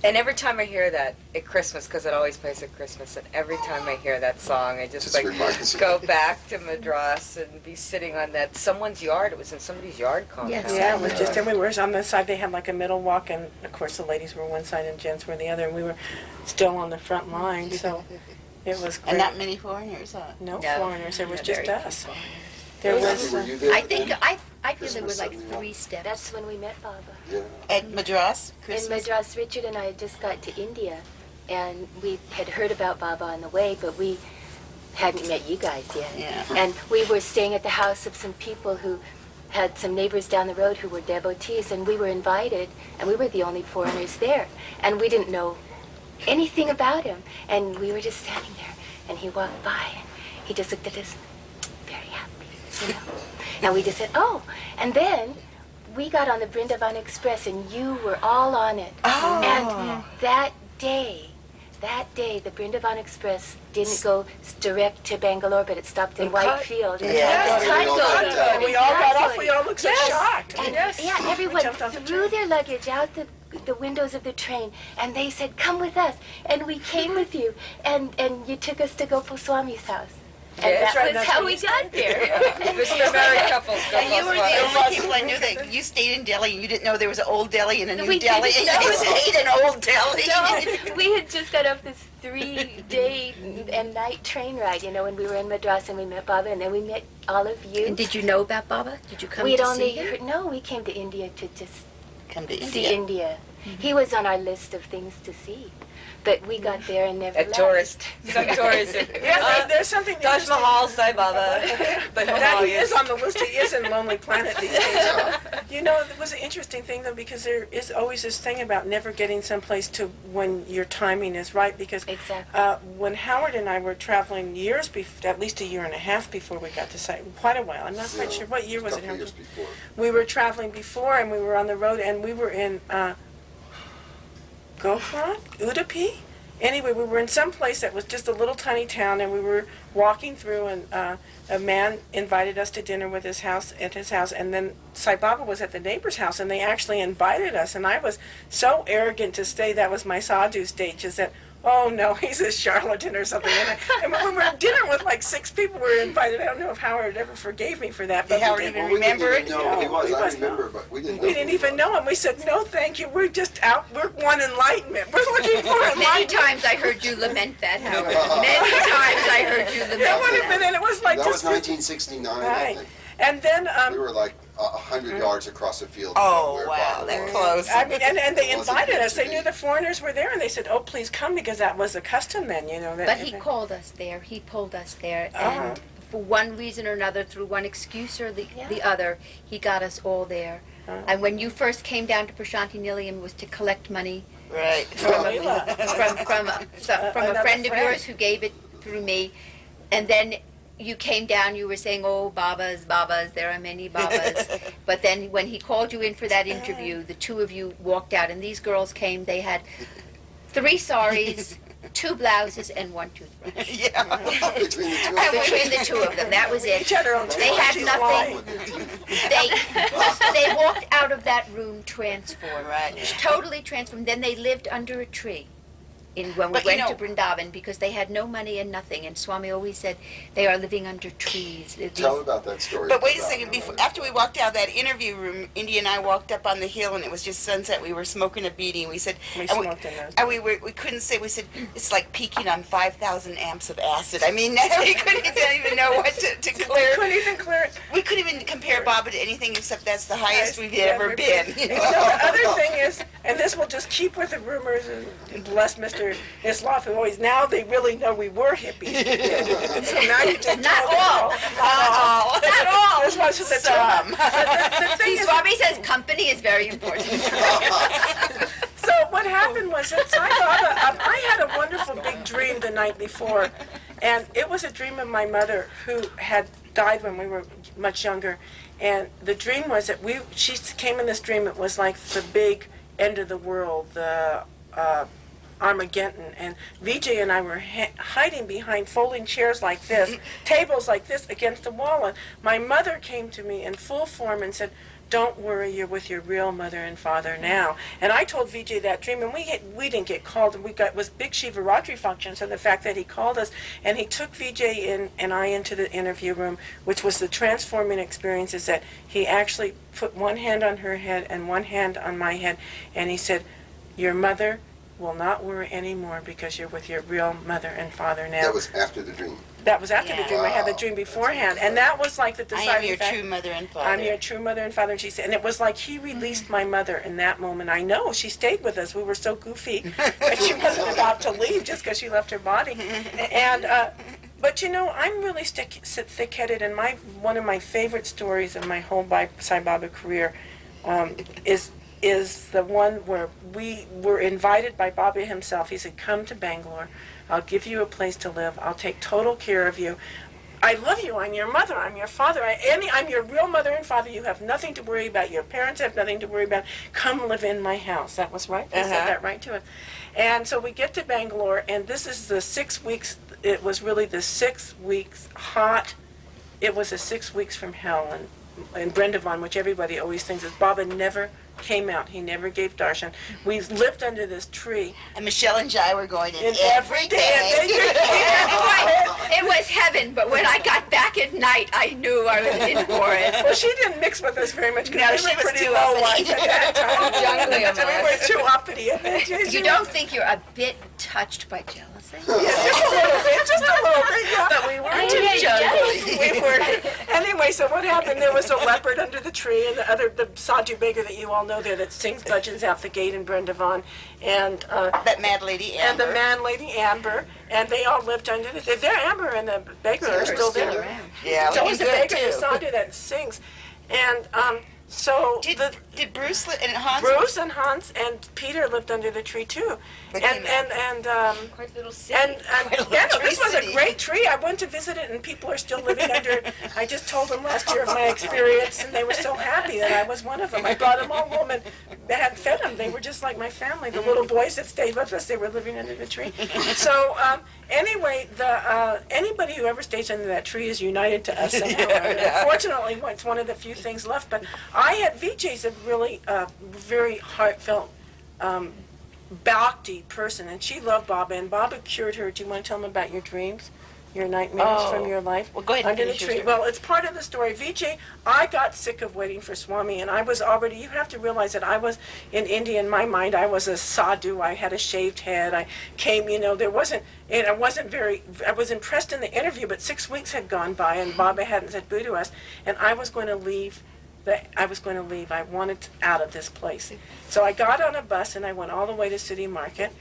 E: And every time I hear that at Christmas, because it always plays at Christmas, and every time I hear that song, I just
G: Just reminds you.
E: go back to Madras and be sitting on that someone's yard. It was in somebody's yard compound.
B: Yes.
C: Yeah, it was just everywhere. On the side, they had like a middle walk, and of course the ladies were one side and gents were the other, and we were still on the front line, so it was great.
F: And not many foreigners, huh?
C: No
B: No,
C: foreigners, it was
B: not
C: just
B: very
C: us. There was...
G: Were you there
B: I think,
G: then?
B: I feel there were
G: Christmas
B: like
G: 71.
B: 3 steps.
H: That's when we met Baba.
G: Yeah.
F: At Madras,
H: In
F: Christmas.
H: Madras, Richard and I had just got to India, and we had heard about Baba on the way, but we hadn't met you guys yet.
F: Yeah.
H: And we were staying at the house of some people who had some neighbors down the road who were devotees, and we were invited, and we were the only foreigners there. And we didn't know anything about him, and we were just standing there, and he walked by, and he just looked at us, very happy, you know. And we just said, oh, and then we got on the Brindavan Express, and you were all on it.
F: Oh.
H: And that day, the Brindavan Express didn't go direct to Bangalore, but it stopped in Whitefield. And
F: Yeah.
H: Kaito.
C: And we all got off, we all looked so
H: Yes.
C: shocked.
H: And
C: Yes.
H: yeah,
C: We
H: everyone
C: jumped off the
H: threw
C: train.
H: their luggage out the windows of the train, and they said, come with us. And we came with you, and you took us to Gopal Swami's house. And
E: Yeah, that's
H: that
E: right,
H: was
C: that's
H: how
C: what
H: we
C: you
H: got there.
E: Mr. Married Couples.
F: And you were the only people I knew that you stayed in Delhi and you didn't know there was an old Delhi and a new
H: We
F: Delhi,
H: didn't
F: and you
H: know.
F: stayed in old Delhi.
H: No, we had just got off this 3-day and night train ride, you know, and we were in Madras, and we met Baba, and then we met all of you.
B: And did you know about Baba? Did you come
H: We'd
B: to
H: only
B: see him?
H: heard, no, we came to India to just
F: Come to
H: see
F: India.
H: India. He was on our list of things to see, but we got there and never
E: A
H: left.
E: tourist. Some tourism.
C: Yeah, there's something
E: Taj
C: interesting.
E: Mahal, Sai Baba. The
C: That he is
E: Himalayas.
C: on the list. He is in Lonely Planet these days. You know, it was an interesting thing though, because there is always this thing about never getting someplace to when your timing is right. Because
H: Exactly.
C: when Howard and I were traveling years, at least a year and a half before we got to site, quite a while. I'm not quite
G: Yeah.
C: sure what year
G: A
C: was it.
G: couple
C: Howard?
G: years before.
C: We were traveling before, and we were on the road, and we were in Gokhran, Udupi. Anyway, we were in some place that was just a little tiny town, and we were walking through, and a man invited us to dinner with his house, and then Sai Baba was at the neighbor's house, and they actually invited us, and I was so arrogant to say that was my sadhu stage, is that, oh no, he's a charlatan or something. And when we were at dinner with like 6 people we were invited, I don't know if Howard ever forgave me for that, but
F: Did Howard
C: we did.
F: even
G: Well, we didn't
F: remember
G: even
F: it?
G: know who he was.
C: he
G: I
C: was
G: remember, but we didn't know.
C: We
G: who
C: didn't
G: he
C: even
G: was.
C: know him. We said, no, thank you. We're just out. We're one enlightenment. We're looking for
B: Many
C: enlightenment.
B: times I heard you lament that, Howard. Many times I heard you lament
C: That would have
B: that.
C: been, and it was like
G: That was
C: just
G: 1969, I
C: right.
G: think.
C: And then,
G: We were like 100 yards across the field.
F: Oh,
G: where
F: wow,
G: Baba
F: that
G: was.
F: close.
C: I mean, and they
G: It wasn't
C: invited
G: meant
C: us.
G: to
C: They
G: be.
C: knew the foreigners were there, and they said, "Oh, please come," because that was the custom then, you know. That
B: But he called us there. He pulled us there,
C: Uh-huh.
B: and for one reason or another, through one excuse or the
H: Yeah.
B: other, he got us all there.
C: Uh-huh.
B: And when you first came down to Prashanti Nilayam, was to collect money
F: Right.
B: from a
C: Another
B: friend of
C: friend.
B: yours who gave it through me, and then you came down. You were saying, "Oh, Babas, Babas, there are many Babas." But then when he called you in for that interview, the two of you walked out, and these girls came. They had 3 saris, 2 blouses, and 1 toothbrush.
F: Yeah.
G: Between the two of them.
B: Between the 2 of them, that was it.
C: Each other on
B: They had nothing. They walked out of that room transformed.
F: Right.
B: Totally transformed. Then they lived under a tree when we
F: But, you
B: went
F: know-
B: to Vrindavan because they had no money and nothing. And Swami always said they are living under trees.
G: Tell about that story.
F: But wait a
G: about
F: second,
G: that.
F: before, after we walked out of that interview room, Indy and I walked up on the hill and it was just sunset. We were smoking a beanie. We said,
C: We
F: and
C: smoked in those.
F: and we couldn't say, we said, it's like peaking on 5,000 amps of acid. I mean, we couldn't even know what to
C: We
F: clear.
C: couldn't even clear it.
F: We couldn't even compare Baba to anything except that's the highest we've
C: Yeah,
F: ever been. You
C: And
F: know?
C: you know, the other thing is, and this will just keep with the rumors, and bless Mr. Isloff, who always, now they really know we were hippies. So now you just
B: Not
C: told them
B: all.
C: Not all.
B: Not all.
C: That's why the
F: Some.
C: the thing is,
B: Swami says company is very important.
C: so what happened was that Sai Baba, I had a wonderful big dream the night before, and it was a dream of my mother who had died when we were much younger, and the dream was that she came in this dream, it was like the big end of the world, the Armageddon, and Vijay and I were hiding behind folding chairs like this, tables like this against the wall, and my mother came to me in full form and said, "Don't worry, you're with your real mother and father now." And I told Vijay that dream, and we didn't get called. It was big Shivaratri function, so the fact that he called us, and he took Vijay and I into the interview room, which was the transforming experience, is that he actually put one hand on her head and one hand on my head, and he said, "Your mother will not worry anymore because you're with your real mother and father now."
G: That was after the dream.
C: That was after the
F: Yeah.
C: dream. I had the
G: Wow.
C: dream beforehand, and that was like the
F: I
C: deciding
F: am your
C: factor.
F: true mother and father.
C: I'm your true mother and father, and she said, and it was like he released my mother in that moment. I know she stayed with us. We were so goofy that she wasn't about to leave just because she left her body. And but you know, I'm really thick-headed, and one of my favorite stories of my whole Sai Baba career is the one where we were invited by Baba himself. He said, "Come to Bangalore. I'll give you a place to live. I'll take total care of you. I love you. I'm your mother. I'm your father. I'm your real mother and father. You have nothing to worry about. Your parents have nothing to worry about. Come live in my house." That was right. He said that right to us. And so we get to Bangalore, and this is the 6 weeks. It was really the 6 weeks hot. It was the 6 weeks from hell. And Brindavan, which everybody always thinks is, Baba never came out. He never gave darshan. We lived under this tree.
F: And Michelle and Jai were going in
C: And
F: every day.
C: and they-
B: It was heaven, but when I got back at night, I knew I was in for it.
C: Well, she didn't mix with us very much
F: No,
C: because
F: she
C: we were
F: was
C: pretty
F: too
C: low
F: uppity.
C: life at that time.
E: Jungly of
C: So we
E: us.
C: were too uppity. And then she
B: You don't think you're a bit touched by jealousy?
C: Just a little bit, yeah.
F: But we weren't
B: I
F: too
B: am
F: jungly.
C: We were. Anyway, so what happened, there was a leopard under the tree, and the sadhu beggar that you all know there that sings bhajans out the gate in Brindavan, and
F: That mad lady
C: and
F: Amber.
C: the man, lady Amber, and they all lived under the. They're Amber and the beggar are still there.
B: around.
F: Yeah,
C: It's always the
F: looking good
C: beggar, the
F: too.
C: sadhu that sings, and so
F: Did Bruce and Hans?
C: Bruce and Hans and Peter lived under the tree too,
F: They
C: and
F: came out.
B: Quite a little city.
C: and yeah, no, this was a
F: Electricity.
C: great tree. I went to visit it, and people are still living under it. I just told them last year of my experience, and they were so happy that I was one of them. I brought them all home and had fed them. They were just like my family. The little boys that stayed with us, they were living under the tree. So anyway, anybody who ever stays under that tree is united to us somehow. Fortunately, it's one of the few things left. But Vijay's a really very heartfelt. Bhakti person, and she loved Baba, and Baba cured her. Do you want to tell them about your dreams, your nightmares from your life?
F: Well, go ahead and
C: Under the
F: finish your
C: tree.
F: story.
C: Well, it's part of the story. Vijay, I got sick of waiting for Swami, and I was already, you have to realize that I was in India, in my mind, I was a sadhu. I had a shaved head. I came, there wasn't, and I was impressed in the interview, but 6 weeks had gone by, and Baba hadn't said boo to us, and I was going to leave. I wanted out of this place. So I got on a bus and I went all the way to City Market.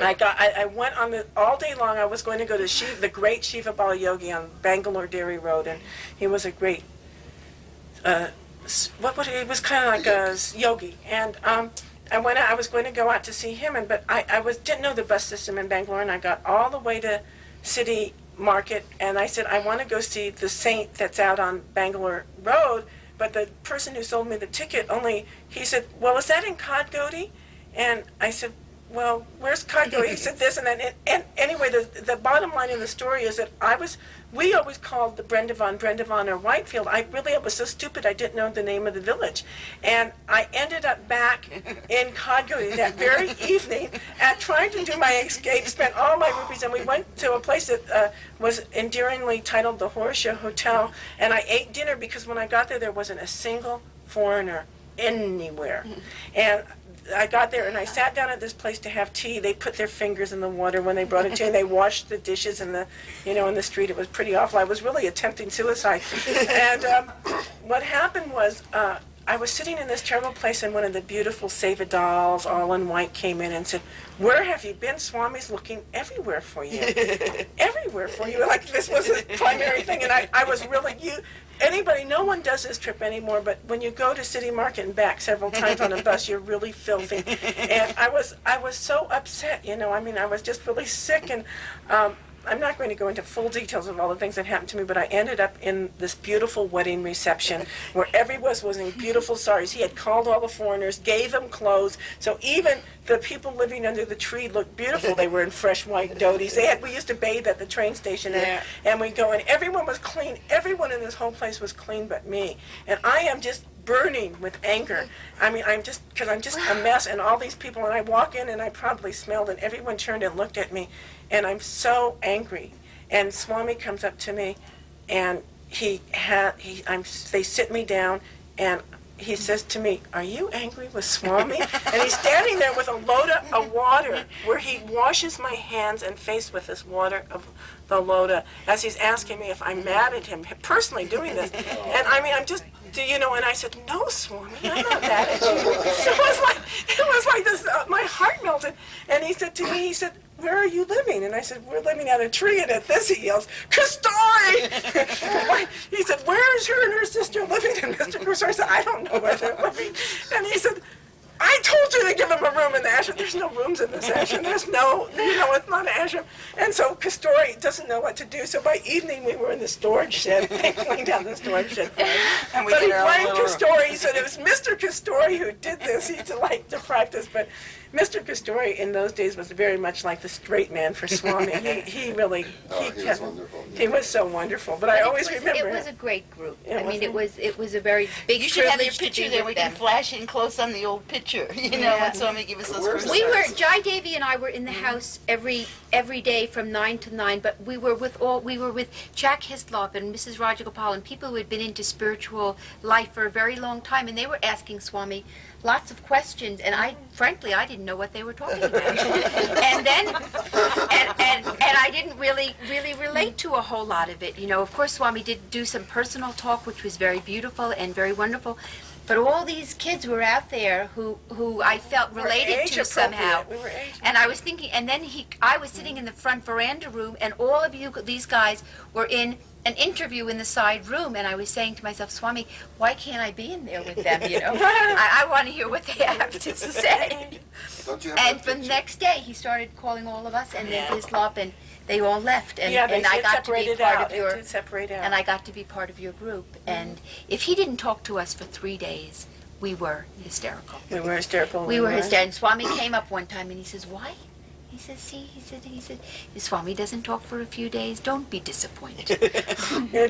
C: I went all day long. I was going to go to the great Shiva Bala Yogi on Bangalore Dairy Road, and he was a great, he was kind of like a yogi. And I was going to go out to see him, but I didn't know the bus system in Bangalore, and I got all the way to City Market, and I said, I want to go see the saint that's out on Bangalore Road. But the person who sold me the ticket he said, well, is that in Kadgodi? And I said, well, where's Kaiko? He said this, and then, and anyway, the bottom line in the story is that we always called the Brendavon or Whitefield. I was so stupid I didn't know the name of the village. And I ended up back in Calgary that very evening at trying to do my escape, spent all my rupees, and we went to a place that was endearingly titled the Horseshoe Hotel, and I ate dinner because when I got there wasn't a single foreigner anywhere. And I got there and I sat down at this place to have tea. They put their fingers in the water when they brought it to me. They washed the dishes in the, in the street. It was pretty awful. I was really attempting suicide. And what happened was I was sitting in this terrible place and one of the beautiful Seva dolls, all in white, came in and said, "Where have you been? Swami's looking everywhere for you." Everywhere for you. Like this was the primary thing. And I was really, no one does this trip anymore, but when you go to City Market and back several times on a bus, you're really filthy. And I was so upset, I was just really sick, and I'm not going to go into full details of all the things that happened to me, but I ended up in this beautiful wedding reception where everyone was in beautiful saris. He had called all the foreigners, gave them clothes, so even the people living under the tree looked beautiful. They were in fresh white dhotis. We used to bathe at the train station, and we'd go, and everyone was clean. Everyone in this whole place was clean but me. And I am just burning with anger. Because I'm just a mess, and all these people, and I walk in, and I probably smelled, and everyone turned and looked at me, and I'm so angry. And Swami comes up to me, and they sit me down, and he says to me, "Are you angry with Swami?" And he's standing there with a loda of water where he washes my hands and face with this water of the loda as he's asking me if I'm mad at him personally doing this. And I'm just, and I said, "No, Swami, I'm not mad at you." It was like this, my heart melted. And he said to me, "Where are you living?" And I said, "We're living at a tree." And at this he yells, "Kastori!" He said, "Where is her and her sister living?" And Mr. Kastori said, "I don't know where they're living." And he said, "I told you to give him a room in the ashram." There's no rooms in this ashram. There's no, it's not an ashram. And so Kastori doesn't know what to do. So by evening we were in the storage shed. They cleaned out the storage shed for us. But he blamed Kastori. He said it was Mr. Kastori who did this. He liked to practice. But Mr. Kastori in those days was very much like the straight man for Swami. He really,
G: was wonderful.
C: He was so wonderful. But I always remember
B: it was a great group.
C: It
B: was a very big
F: You should have your
B: privilege to
F: picture
B: be
F: there.
B: with
F: We can
B: them.
F: flash in close on the old picture. When Swami give us those
G: Where's
F: first.
G: the-
B: Jai Devi and I were in the house every day from 9 to 9, but we were with Jack Hislop and Mrs. Rajagopal and people who had been into spiritual life for a very long time, and they were asking Swami lots of questions, and frankly I didn't know what they were talking about. And I didn't really relate to a whole lot of it. Of course Swami did do some personal talk, which was very beautiful and very wonderful. But all these kids were out there who I felt related to somehow.
C: We were age
B: And I was thinking, and then I was sitting in the front veranda room, and all of these guys were in an interview in the side room, and I was saying to myself, "Swami, why can't I be in there with them, I want to hear what they have to say."
G: Don't you have
B: And
G: that
B: for the
G: picture?
B: next day, he started calling all of us, and then Hislop, and they all left, and
C: they
B: I
C: did
B: got to be
C: separate
B: part
C: out.
B: of your...
C: It did separate out.
B: And I got to be part of your group. And if he didn't talk to us for 3 days, we were hysterical.
C: We were hysterical.
B: We were hysterical. And Swami came up one time and he says, "Why?" He says, "See," he said, "Swami doesn't talk for a few days. Don't be disappointed."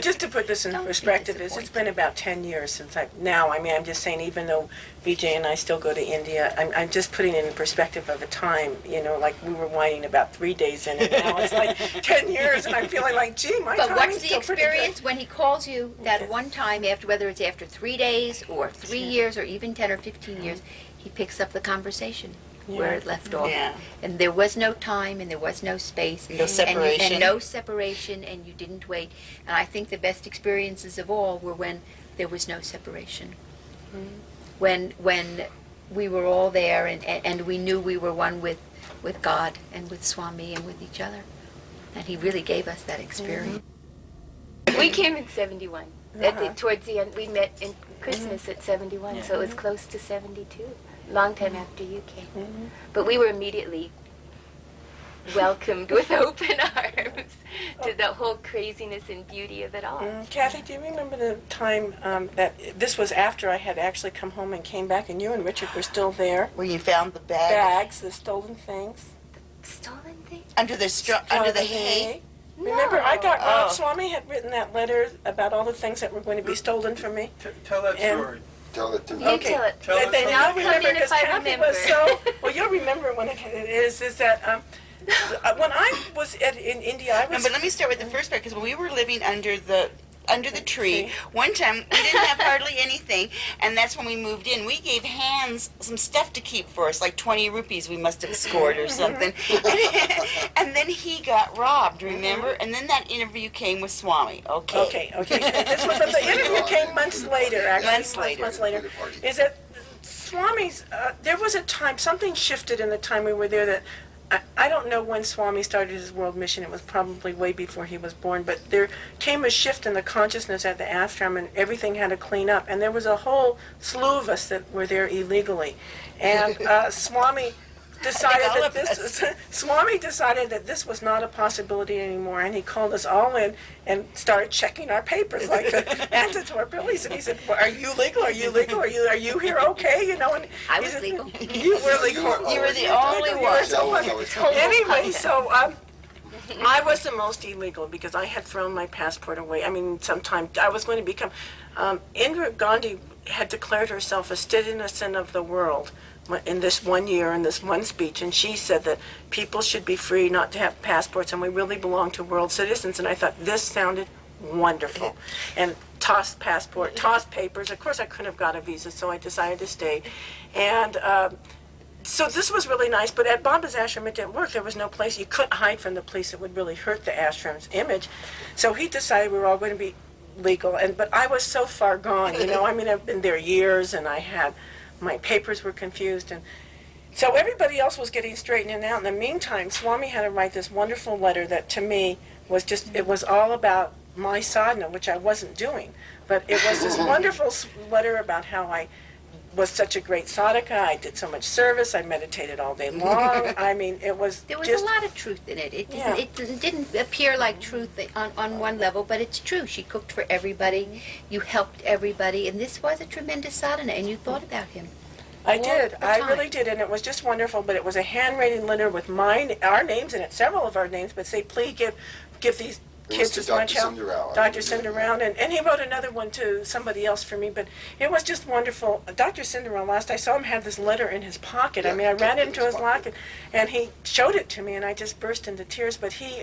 C: Just to put this in
B: Don't be
C: perspective, it's
B: disappointed.
C: been about 10 years since I'm just saying, even though Vijay and I still go to India, I'm just putting it in perspective of a time, like we were whining about 3 days in, and now it's like 10 years, and I'm feeling like, gee, my
B: But
C: time
B: what's
C: is
B: the
C: still pretty good.
B: experience when he calls you that one time, whether it's after 3 days or 3 years or even 10 or 15 years, he picks up the conversation where it left off.
F: Yeah.
B: And there was no time and there was no space.
F: No separation.
B: And no separation, and you didn't wait. And I think the best experiences of all were when there was no separation. When we were all there and we knew we were one with God and with Swami and with each other. And he really gave us that experience.
H: We came in 71. Towards the end, we met in Christmas at 71, so it was close to 72. Long time after you came. But we were immediately welcomed with open arms to the whole craziness and beauty of it all.
C: Kathy, do you remember the time that this was after I had actually come home and came back, and you and Richard were still there?
F: Where you found the bag
C: Bags, the stolen things.
H: Stolen thing?
F: under the hay.
C: Remember, I got
F: Oh.
C: Swami had written that letter about all the things that were going to be stolen from me.
I: Tell that
C: And-
I: story.
G: Tell it to me.
H: You
C: Okay.
H: tell it.
I: Tell us
C: Then
I: something.
H: I'll
C: you'll
H: come
C: remember,
H: in if
C: 'cause
H: I
C: Kathy
H: remember.
C: was so. Well, you'll remember when it is that when I was in India, I
F: No,
C: was.
F: but let me start with the first part, because when we were living under the tree, one time we didn't have hardly anything, and that's when we moved in. We gave Hans some stuff to keep for us, like 20 rupees we must have scored or something. And then he got robbed, remember? And then that interview came with Swami. Okay.
C: Okay. This was, but the interview came months later. Actually,
F: Months later.
C: later. Is that Swami's? There was a time something shifted in the time we were there that. I don't know when Swami started his world mission. It was probably way before he was born. But there came a shift in the consciousness at the ashram, and everything had to clean up. And there was a whole slew of us that were there illegally. And Swami decided
F: all
C: that
F: of
C: this Swami decided that this was not a possibility anymore, and he called us all in and started checking our papers like the answer police. And he said, well, "Are you legal? Are you legal? Are you here okay? You know?" And
H: I
C: he
H: was
C: said,
H: legal.
C: You were legal.
F: You were the only one.
G: Tell us how it's
C: Anyway, so I was the most illegal because I had thrown my passport away. I mean, sometime I was going to become. Indira Gandhi had declared herself a citizen of the world in this 1 year, in this one speech, and she said that people should be free not to have passports, and we really belong to world citizens. And I thought this sounded wonderful. And tossed passport, tossed papers. Of course, I couldn't have got a visa, so I decided to stay. And so this was really nice, but at Baba's ashram it didn't work. There was no place. You couldn't hide from the police. It would really hurt the ashram's image. So he decided we were all going to be legal. But I was so far gone, you know. I mean, I've been there years, and my papers were confused. And so everybody else was getting straightened out. In the meantime, Swami had to write this wonderful letter that to me was just, it was all about my sadhana, which I wasn't doing. But it was this wonderful letter about how I was such a great sadhaka. I did so much service. I meditated all day long. I mean, it was
B: There was
C: just...
B: a lot of truth in it.
C: Yeah.
B: It didn't appear like truth on one level, but it's true. She cooked for everybody. You helped everybody, and this was a tremendous sadhana, and you thought about him.
C: I
B: all
C: did.
B: the
C: I
B: time.
C: really did, and it was just wonderful. But it was a handwritten letter with our names in it, several of our names. But say, please give these
G: It was
C: kids
G: to
C: as much
G: Dr.
C: help.
G: Sundaram.
C: Dr. Sundaram, and he wrote another one to somebody else for me. But it was just wonderful. Dr. Sundaram, last I saw him, had this letter in his pocket. I
G: Yeah,
C: mean, I ran
G: in
C: into
G: his
C: his
G: pocket.
C: locket, and he showed it to me, and I just burst into tears. But he,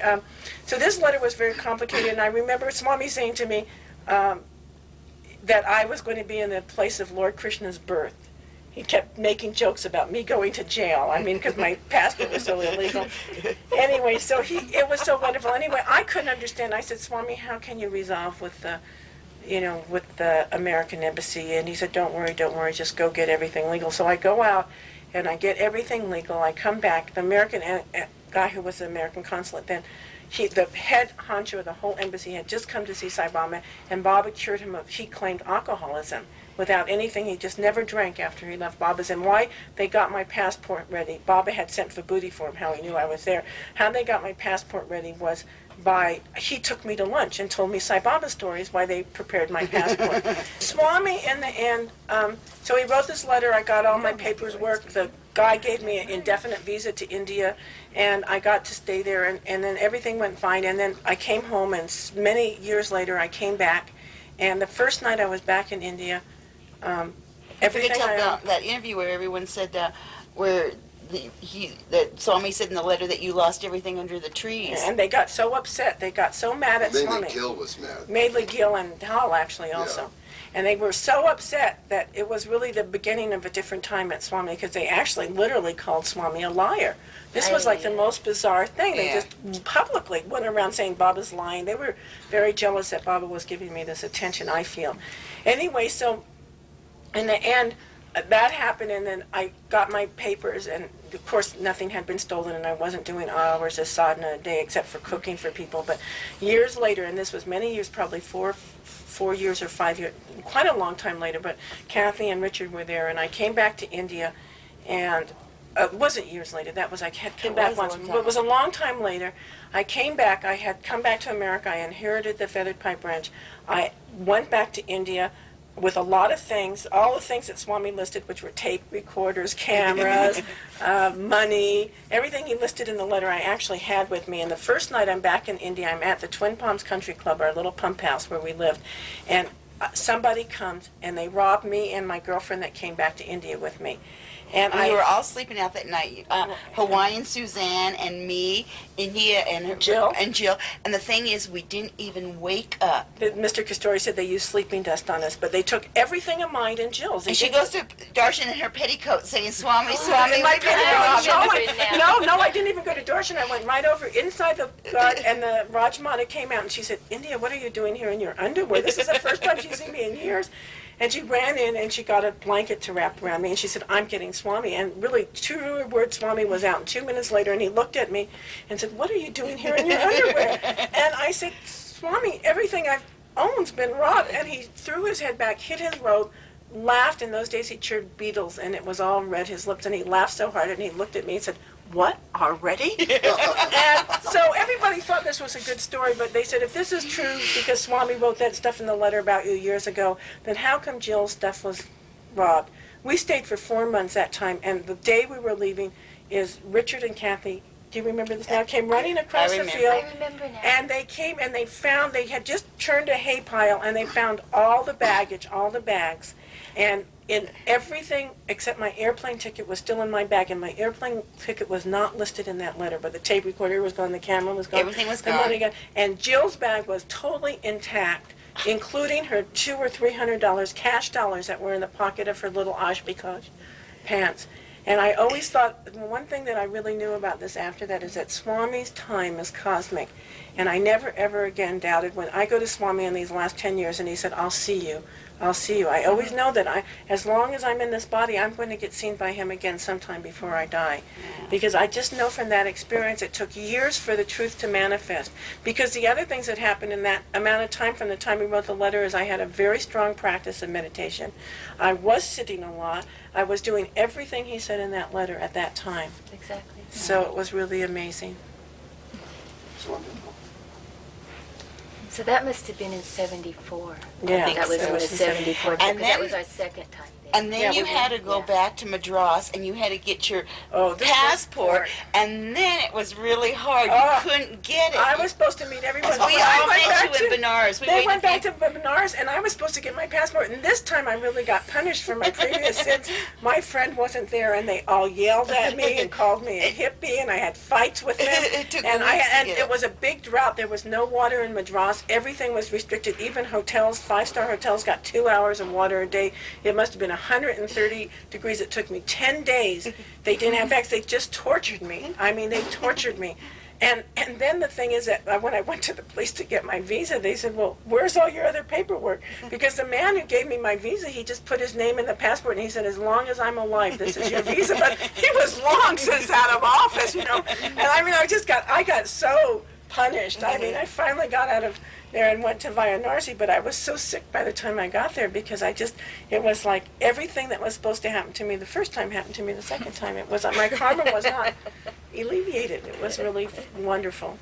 C: so this letter was very complicated, and I remember Swami saying to me that I was going to be in the place of Lord Krishna's birth. He kept making jokes about me going to jail. I mean, because my passport was so illegal. Anyway, so it was so wonderful. Anyway, I couldn't understand. I said, Swami, how can you resolve with the American embassy? And he said, don't worry, just go get everything legal. So I go out and I get everything legal. I come back. The American guy who was the American consulate then, the head honcho of the whole embassy had just come to see Sai Baba, and Baba cured him of, he claimed alcoholism. Without anything, he just never drank after he left Baba's. And why they got my passport ready, Baba had sent Vibhuti for him, how he knew I was there. How they got my passport ready was he took me to lunch and told me Sai Baba stories why they prepared my passport. Swami, in the end, so he wrote this letter, I got all my papers worked, the guy gave me an indefinite visa to India, and I got to stay there, and then everything went fine, and then I came home, and many years later I came back, and the first night I was back in India, everything
F: Forget to tell that interview where everyone said that Swami said in the letter that you lost everything under the trees.
C: and they got so upset, they got so mad at
G: Mainly
C: Swami.
G: Gil was mad.
C: Mainly Gil and Hal, actually, also.
G: Yeah.
C: And they were so upset that it was really the beginning of a different time at Swami, because they actually literally called Swami a liar. This was like the most bizarre thing. They
F: Yeah.
C: just publicly went around saying Baba's lying. They were very jealous that Baba was giving me this attention, I feel. Anyway, so in the end, that happened, and then I got my papers, and of course nothing had been stolen, and I wasn't doing hours of sadhana a day except for cooking for people. But years later, and this was many years, probably four years or 5 years, quite a long time later, but Kathy and Richard were there, and I came back to India, and it wasn't years later. That was, I had come
E: It
C: back
E: was a
C: once.
E: long
C: But it
E: time.
C: was a long time later. I came back. I had come back to America. I inherited the Feathered Pipe Ranch. I went back to India with a lot of things, all the things that Swami listed, which were tape recorders, cameras, money, everything he listed in the letter I actually had with me. And the first night I'm back in India, I'm at the Twin Palms Country Club, our little pump house where we lived. And somebody comes and they rob me and my girlfriend that came back to India with me. And
F: We were all sleeping out that night. Hawaiian Suzanne and me, India and
C: Jill.
F: And the thing is, we didn't even wake up.
C: Mr. Castori said they used sleeping dust on us, but they took everything of mine and Jill's. They
F: And she
C: didn't-
F: goes to Darshan in her petticoat saying, Swami, Swami,
C: in my
F: we got
C: petticoat.
F: robbed.
H: remember now.
C: No, I didn't even go to Darshan. I went right over inside the guard, and the Rajmata came out, and she said, India, what are you doing here in your underwear? This is the first time she's seen me in years. And she ran in, and she got a blanket to wrap around me, and she said, I'm getting Swami. And really, 2 words, Swami was out. And 2 minutes later, and he looked at me and said, what are you doing here in your underwear? And I said, Swami, everything I've owned's been robbed. And he threw his head back, hit his robe, laughed. In those days, he cheered Beatles, and it was all red, his lips. And he laughed so hard, and he looked at me and said, what, already? And so everybody thought this was a good story, but they said, if this is true, because Swami wrote that stuff in the letter about you years ago, then how come Jill's stuff was robbed? We stayed for 4 months that time, and the day we were leaving is Richard and Kathy, do you remember this now, came running across the
F: remember.
C: field.
H: I remember now.
C: And they came and they found, they had just turned a hay pile, and they found all the baggage, all the bags. And in everything except my airplane ticket was still in my bag, and my airplane ticket was not listed in that letter, but the tape recorder was gone, the camera was gone.
F: Everything was
C: the
F: gone.
C: money and Jill's bag was totally intact, including her $200 or $300 cash dollars that were in the pocket of her little Ashbikosh pants. And I always thought, one thing that I really knew about this after that is that Swami's time is cosmic. And I never, ever again doubted when I go to Swami in these last 10 years and he said, I'll see you. I'll see you. I always know that as long as I'm in this body, I'm going to get seen by him again sometime before I die. Because I just know from that experience it took years for the truth to manifest. Because the other things that happened in that amount of time from the time he wrote the letter is I had a very strong practice of meditation. I was sitting a lot. I was doing everything he said in that letter at that time.
H: Exactly.
C: So it was really amazing.
G: It's wonderful.
H: So that must have been in 74.
C: Yeah,
H: That was
C: that
H: in
C: was
H: the
C: in
H: 74, because
F: And
H: that
F: then-
H: was our second time there.
F: And then
C: Yeah,
F: you
C: we
F: had to
C: were-
F: go
H: yeah.
F: back to Madras, and you had to get your
C: Oh, this was
F: passport,
C: hard.
F: and then it was really hard.
C: Oh,
F: You couldn't get it.
C: I was supposed to meet everybody.
F: we
C: I
F: all
C: went
F: met
C: back
F: you in
C: to-
F: Benares. We
C: They
F: waited
C: went
F: for
C: back
F: you.
C: to Benares, and I was supposed to get my passport. And this time, I really got punished for my previous sins. My friend wasn't there, and they all yelled at me and called me a hippie, and I had fights with them.
F: It took
C: and
F: weeks to
C: and
F: get
C: it
F: it.
C: was a big drought. There was no water in Madras. Everything was restricted. Even hotels, 5-star hotels, got 2 hours of water a day. It must have been 130 degrees. It took me 10 days. They didn't have vaccines. They just tortured me. I mean, they tortured me. And then the thing is that when I went to the police to get my visa, they said, well, where's all your other paperwork? Because the man who gave me my visa, he just put his name in the passport, and he said, as long as I'm alive, this is your visa. But he was long since out of office, you know. And I mean, I got so punished. I mean, I finally got out of there and went to Varanasi, but I was so sick by the time I got there because it was like everything that was supposed to happen to me the first time happened to me the second time. It was, my karma was not alleviated. It was really wonderful.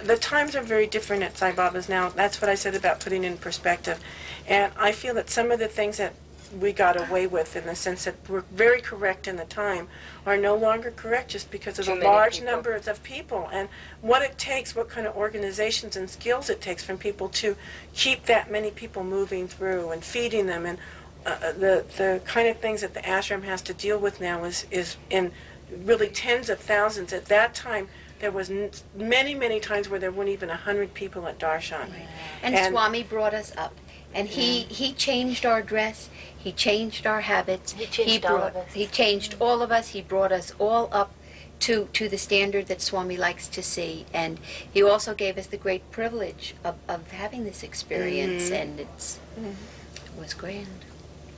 C: The times are very different at Sai Baba's now. That's what I said about putting in perspective. And I feel that some of the things that we got away with in the sense that were very correct in the time are no longer correct just because of
E: Too
C: the
E: many
C: large
E: people.
C: numbers of people and what it takes, what kind of organizations and skills it takes from people to keep that many people moving through and feeding them, and the kind of things that the ashram has to deal with now is in really tens of thousands. At that time, there was many, many times where there weren't even 100 people at Darshan.
B: And Swami brought us up. And he changed our dress, he changed our habits.
H: He changed all of us.
B: He changed all of us. He brought us all up to the standard that Swami likes to see. And he also gave us the great privilege of having this experience. And it was grand.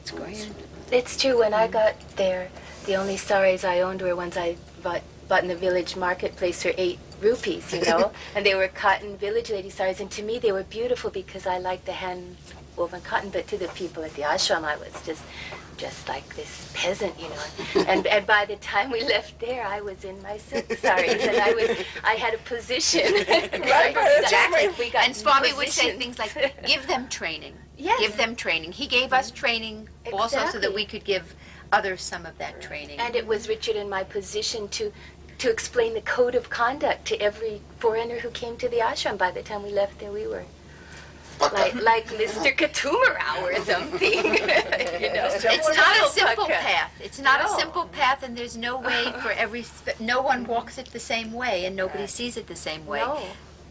B: It's grand.
H: It's true, when I got there, the only saris I owned were ones I bought in the village marketplace for 8 rupees, you know, and they were cotton village lady saris, and to me they were beautiful because I liked the hand woven cotton, but to the people at the ashram, I was just like this peasant, you know. And by the time we left there, I was in my silk saris, and I had a position.
B: Exactly.
H: We got
B: And Swami would say
H: positions.
B: things like, give them training.
H: Yes.
B: Give them training. He gave us training also so that
H: Exactly.
B: we could give others some of that training.
H: And it was Richard in my position to explain the code of conduct to every foreigner who came to the ashram. By the time we left there, we were like Mr. Katumara or something. You know,
B: It's not a simple
H: Pucker.
B: path. It's not
H: No.
B: a simple path, and there's no way for no one walks it the same way, and nobody sees it the same way.
H: No.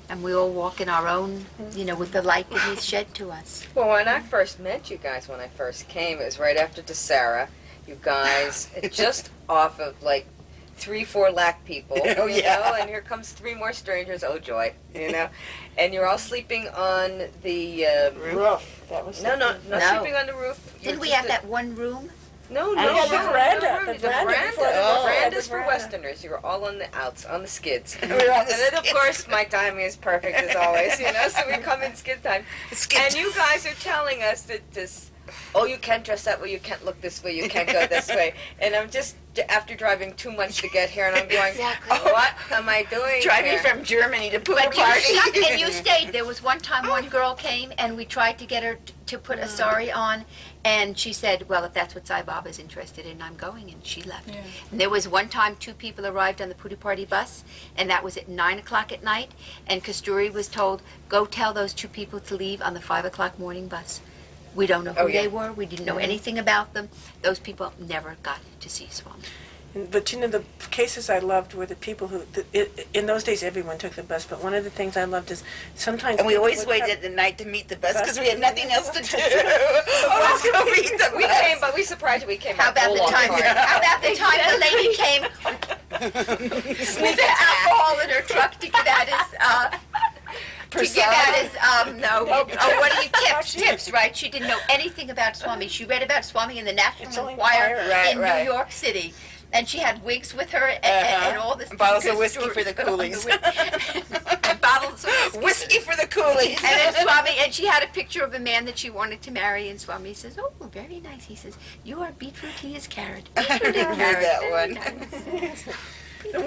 B: And we all walk in our own, you know, with the light that he's shed to us.
E: Well, when I first met you guys, when I first came, it was right after DeSara. You guys, just off of like 3-4 lakh people,
F: Oh,
E: you
F: yeah.
E: know, and here comes 3 more strangers. Oh joy, you know, and you're all sleeping on the
C: Roof. That was
E: No, not
B: No.
E: sleeping on the roof. You're
B: Didn't we
E: just
B: have that one room?
E: No,
C: And
E: no,
C: we had the
E: no,
C: veranda,
E: no,
C: the
E: the
C: veranda
E: veranda.
C: before the
E: The
C: roof.
E: veranda's
C: The
E: for
C: veranda.
E: Westerners. You were all on the outs, on the skids.
F: We were on the
E: And then, of
F: skids.
E: course, my timing is perfect as always, you know, so we come in skid time. And you guys are telling us that this, oh, you can't dress that way, you can't look this way, you can't go this way. And I'm just, after driving 2 months to get here, and I'm going,
H: Exactly.
E: what am I doing
F: Driving
E: here?
F: from Germany to Puma
B: But you
F: Party.
B: stuck and you stayed. There was one time one girl came and we tried to get her to put a sari on, and she said, well, if that's what Sai Baba is interested in, I'm going, and she left.
D: Yeah.
B: And there was one time 2 people arrived on the Pudi Party bus, and that was at 9 o'clock at night, and Kasturi was told, go tell those 2 people to leave on the 5 o'clock morning bus. We don't know who
E: Oh, yeah.
B: they were. We didn't know anything about them. Those people never got to see Swami.
C: But you know, the cases I loved were the people who, in those days everyone took the bus, but one of the things I loved is sometimes
F: And we
C: people
F: always
C: would
F: waited
C: come-
F: at the night to meet the bus
C: Bus.
F: because we had nothing else to do. Oh, let's go meet the
E: We
F: bus.
E: came, but we surprised you. We came
B: How
E: out
B: about
E: full
B: the
E: on
B: time?
E: card.
B: How about the time the lady came with the alcohol in her truck to give out his what do you tips, right? She didn't know anything about Swami. She read about Swami in the
C: It's
B: National
C: only
B: Enquirer
F: Right,
B: in
F: right.
B: New York City. And she had wigs with her and all this.
F: Bottles of whiskey for the coolies.
B: And bottles of
F: Whiskey for the coolies.
B: And then Swami, and she had a picture of a man that she wanted to marry, and Swami says, oh, very nice. He says, you are beetroot, he is carrot. Beetroot and
F: Remember
B: carrot.
F: that
B: Very
F: one.
B: nice.
C: The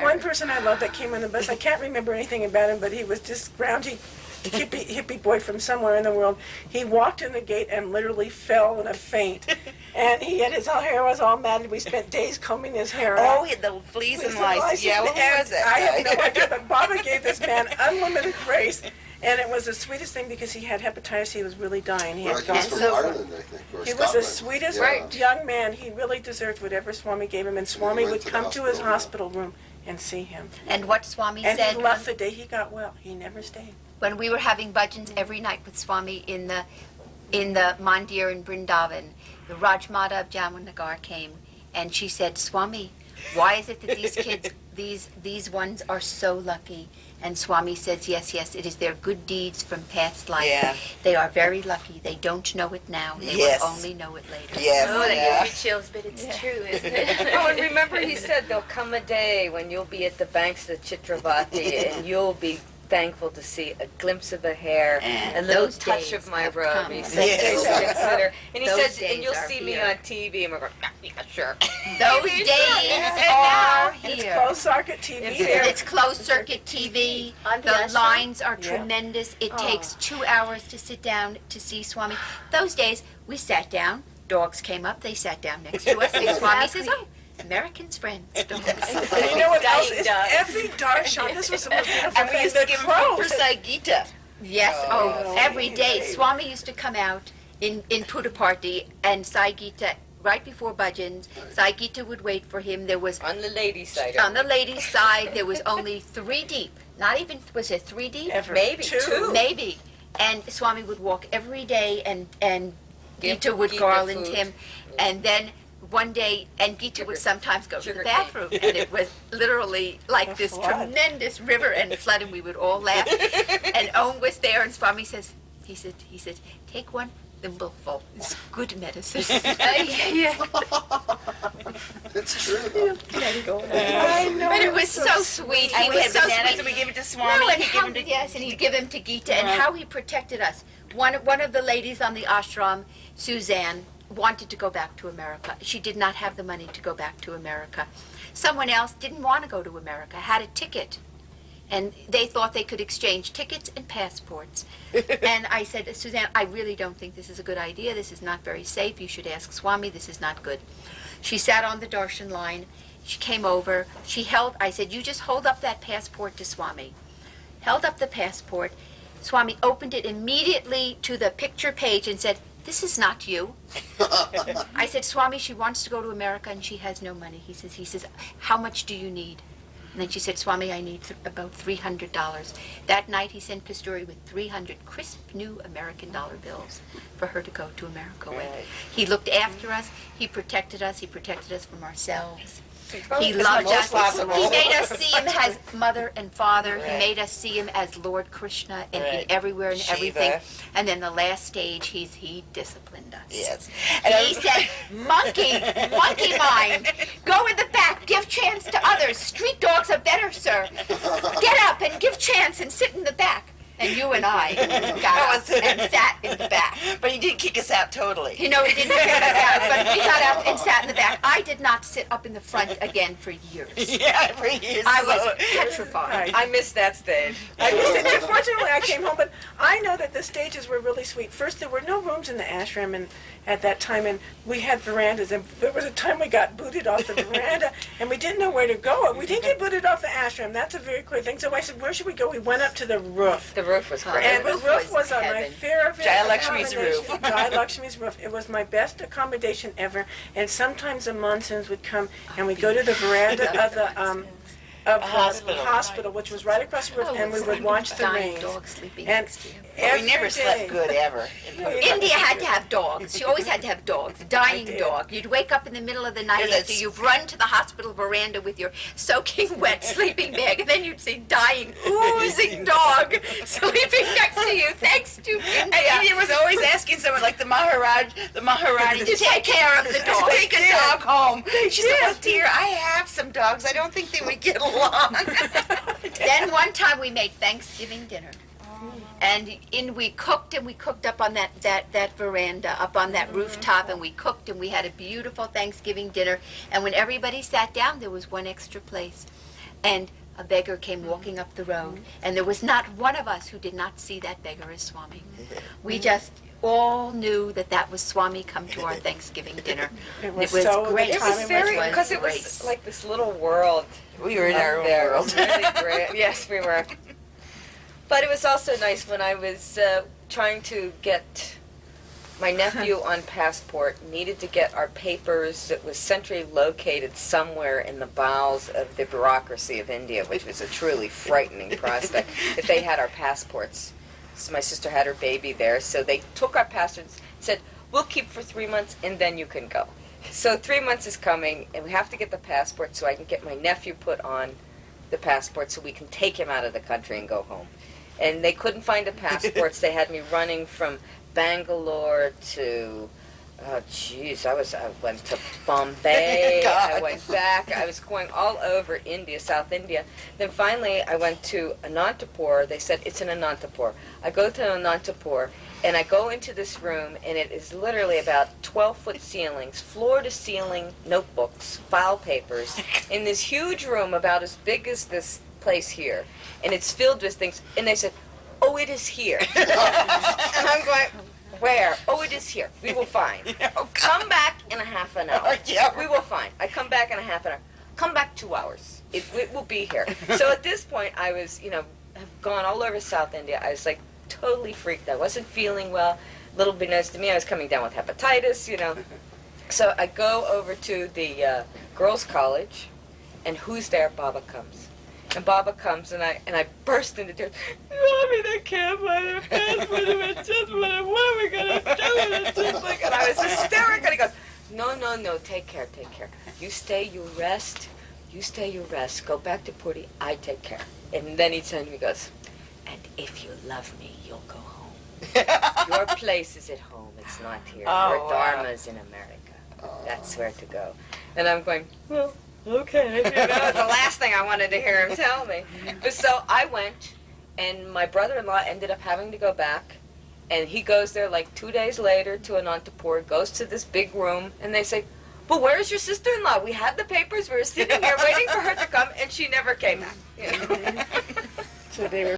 C: one person I loved that came on the bus, I can't remember anything about him, but he was just roundy hippie boy from somewhere in the world. He walked in the gate and literally fell in a faint. And he had his hair was all matted. We spent days combing his hair out.
F: Oh, he had the fleas and
C: Fleas and
F: lice.
C: lice.
F: Yeah, what
C: And
F: was it?
C: I have no idea, but Baba gave this man unlimited grace. And it was the sweetest thing because he had hepatitis. He was really dying. He
G: Well,
C: had
G: he's
C: gone
G: from
C: so
G: Ireland, I think, or
C: He was
G: Scotland.
C: the sweetest
G: Yeah.
C: young man. He really deserved whatever Swami gave him. And Swami
G: went
C: would
G: to the
C: come to his
G: hospital,
C: hospital room and see him.
B: And what Swami
C: And
B: said
C: he left the day he got well. He never stayed.
B: when we were having bhajans every night with Swami in the mandir in Vrindavan, the Rajmata of Jamnagar came, and she said, Swami, why is it that these kids, these ones are so lucky? And Swami says, yes, it is their good deeds from past life.
F: Yeah.
B: They are very lucky. They don't know it now. They
F: Yes.
B: will only know it later.
F: Yes.
H: Oh, that
F: yeah.
H: gives me chills, but it's true, isn't it?
E: Oh, and remember he said there'll come a day when you'll be at the banks of Chitravati and you'll be thankful to see a glimpse of a hair, a little
B: those
E: touch
B: days
E: of my
B: have
E: robe.
B: come.
E: He said,
F: Yes.
E: "You'll consider." And he
B: Those
E: says,
B: days
E: and you'll
B: are
E: see me
B: here.
E: on TV. And we're going, yeah, sure.
B: Those days are
C: It's
B: here.
C: closed circuit TV.
E: It's here.
B: It's closed circuit TV.
H: On the
B: The
H: ashram?
B: lines are
C: Yeah.
B: tremendous. It takes 2 hours to sit down to see Swami. Those days, we sat down. Dogs came up. They sat down next to us. And Swami says, oh, Americans' friends. Dogs.
C: And you know what else
E: Dying
C: is?
E: dogs.
C: Every darshan, this was the most beautiful
F: And we
C: thing.
F: used to
C: The
F: give him food for
C: crows.
F: Sai Gita.
B: Yes,
C: Oh,
B: every day.
C: great.
B: Swami used to come out in Puda Party, and Sai Gita, right before bhajans, Sai Gita would wait for him. There was,
E: On the ladies' side.
B: on the ladies' side, there was only 3 deep. Not even, was it 3 deep?
C: Ever.
E: Maybe
C: Two.
E: two.
B: Maybe. And Swami would walk every day, and
E: Give
B: Gita would
E: Gita
B: garland
E: food.
B: him. And then one day, and Gita would sometimes go to
E: Sugar
B: the
E: cane.
B: bathroom, and it was literally like
C: A
B: this
C: flood.
B: tremendous river and flood, and we would all laugh. And Om was there, and Swami says, he said, take one thimbleful. It's good medicine.
G: It's true, though.
C: I know.
B: But it was so sweet. He
F: And we
B: was
F: had
B: so
F: bananas
B: sweet.
F: and we gave it to Swami.
B: No, and
F: He'd give
B: how,
F: him to
B: yes, and he'd give him to Gita, and how he protected us. one of the ladies on the ashram, Suzanne, wanted to go back to America. She did not have the money to go back to America. Someone else didn't want to go to America, had a ticket. And they thought they could exchange tickets and passports. And I said, Suzanne, I really don't think this is a good idea. This is not very safe. You should ask Swami. This is not good. She sat on the darshan line. She came over. I said, you just hold up that passport to Swami. Held up the passport. Swami opened it immediately to the picture page and said, this is not you. I said, Swami, she wants to go to America and she has no money. He says, how much do you need? And then she said, Swami, I need about $300. That night he sent Kasturi with 300 crisp new American dollar bills for her to go to America with. He looked after us. He protected us. He protected us from ourselves. He loved us. He made us see him as mother and father. He made us see him as Lord Krishna and in everywhere and everything. And then the last stage, he disciplined us.
F: Yes.
B: He said, monkey mind, go in the back, give chance to others. Street dogs are better, sir. Get up and give chance and sit in the back. And you and I got up and sat in the back.
F: But he didn't kick us out totally.
B: You know, he didn't kick us out, but we got up and sat in the back. I did not sit up in the front again for years.
F: Yeah, for years.
B: I was petrified.
E: I missed that stage.
C: I missed it. Unfortunately, I came home, but I know that the stages were really sweet. First, there were no rooms in the ashram and at that time, and we had verandas, and there was a time we got booted off the veranda, and we didn't know where to go. We didn't get booted off the ashram. That's a very clear thing. So I said, where should we go? We went up to the roof.
E: The roof was great.
C: And the roof was on my favorite
F: Jai Lakshmi's roof.
C: Jai Lakshmi's roof. It was my best accommodation ever. And sometimes the monsoons would come, and we'd go to the veranda of the hospital, which was right across the roof, and we would watch the rain.
B: Dog sleeping
C: And
B: next to you.
F: We never slept good ever.
B: India had to have dogs. She always had to have dogs. Dying dog. You'd wake up in the middle of the night after you've run to the hospital veranda with your soaking wet sleeping bag, and then you'd see dying, oozing dog sleeping next to you. Thanks to India.
F: And India was always asking someone like the Maharani
B: to take care of the dog.
F: Take a dog home. She said, "Oh dear, I have some dogs. I don't think they would get along."
B: Then one time we made Thanksgiving dinner. And we cooked up on that veranda, up on that rooftop, and we cooked and we had a beautiful Thanksgiving dinner. And when everybody sat down, there was one extra place. And a beggar came walking up the road, and there was not one of us who did not see that beggar as Swami. We just all knew that was Swami come to our Thanksgiving dinner.
C: It was
B: great.
E: It was very, because it was like this little world.
F: We were in our own
E: there.
F: world.
E: It was really great. Yes, we were. But it was also nice when I was trying to get my nephew on passport, needed to get our papers that was centrally located somewhere in the bowels of the bureaucracy of India, which was a truly frightening prospect, that they had our passports. So my sister had her baby there, so they took our passports, said, we'll keep for 3 months and then you can go. So 3 months is coming, and we have to get the passport so I can get my nephew put on the passport so we can take him out of the country and go home. And they couldn't find the passports. They had me running from Bangalore to, I went to Bombay. I went back. I was going all over India, South India. Then finally I went to Anantapur. They said, it's in Anantapur. I go to Anantapur, and I go into this room, and it is literally about 12-foot ceilings, floor-to-ceiling notebooks, file papers, in this huge room about as big as this place here, and it's filled with things. And they said, oh, it is here. And I'm going, where? Oh, it is here. We will find. Come back in a half an hour. We will find. I come back in a half an hour. Come back 2 hours. It will be here. So at this point, I was, have gone all over South India. I was like totally freaked. I wasn't feeling well. Little beknownst to me, I was coming down with hepatitis, So I go over to the girls' college, and who's there? Baba comes. And Baba comes, and I burst into tears. Mommy, they can't find their passport. What are we going to do with it? And I was hysterical. And he goes, no, take care. You stay, you rest. Go back to Puri, I take care. And then he turned to me and goes, and if you love me, you'll go home. Your place is at home, it's not here. Your dharma's in America. That's where to go. And I'm going, well, okay. It's the last thing I wanted to hear him tell me. But so I went, and my brother-in-law ended up having to go back, And he goes there like 2 days later to Anantapur, goes to this big room, and they say, "But where's your sister-in-law? We had the papers, we were sitting here waiting for her to come, and she never came back." You know?
C: So they were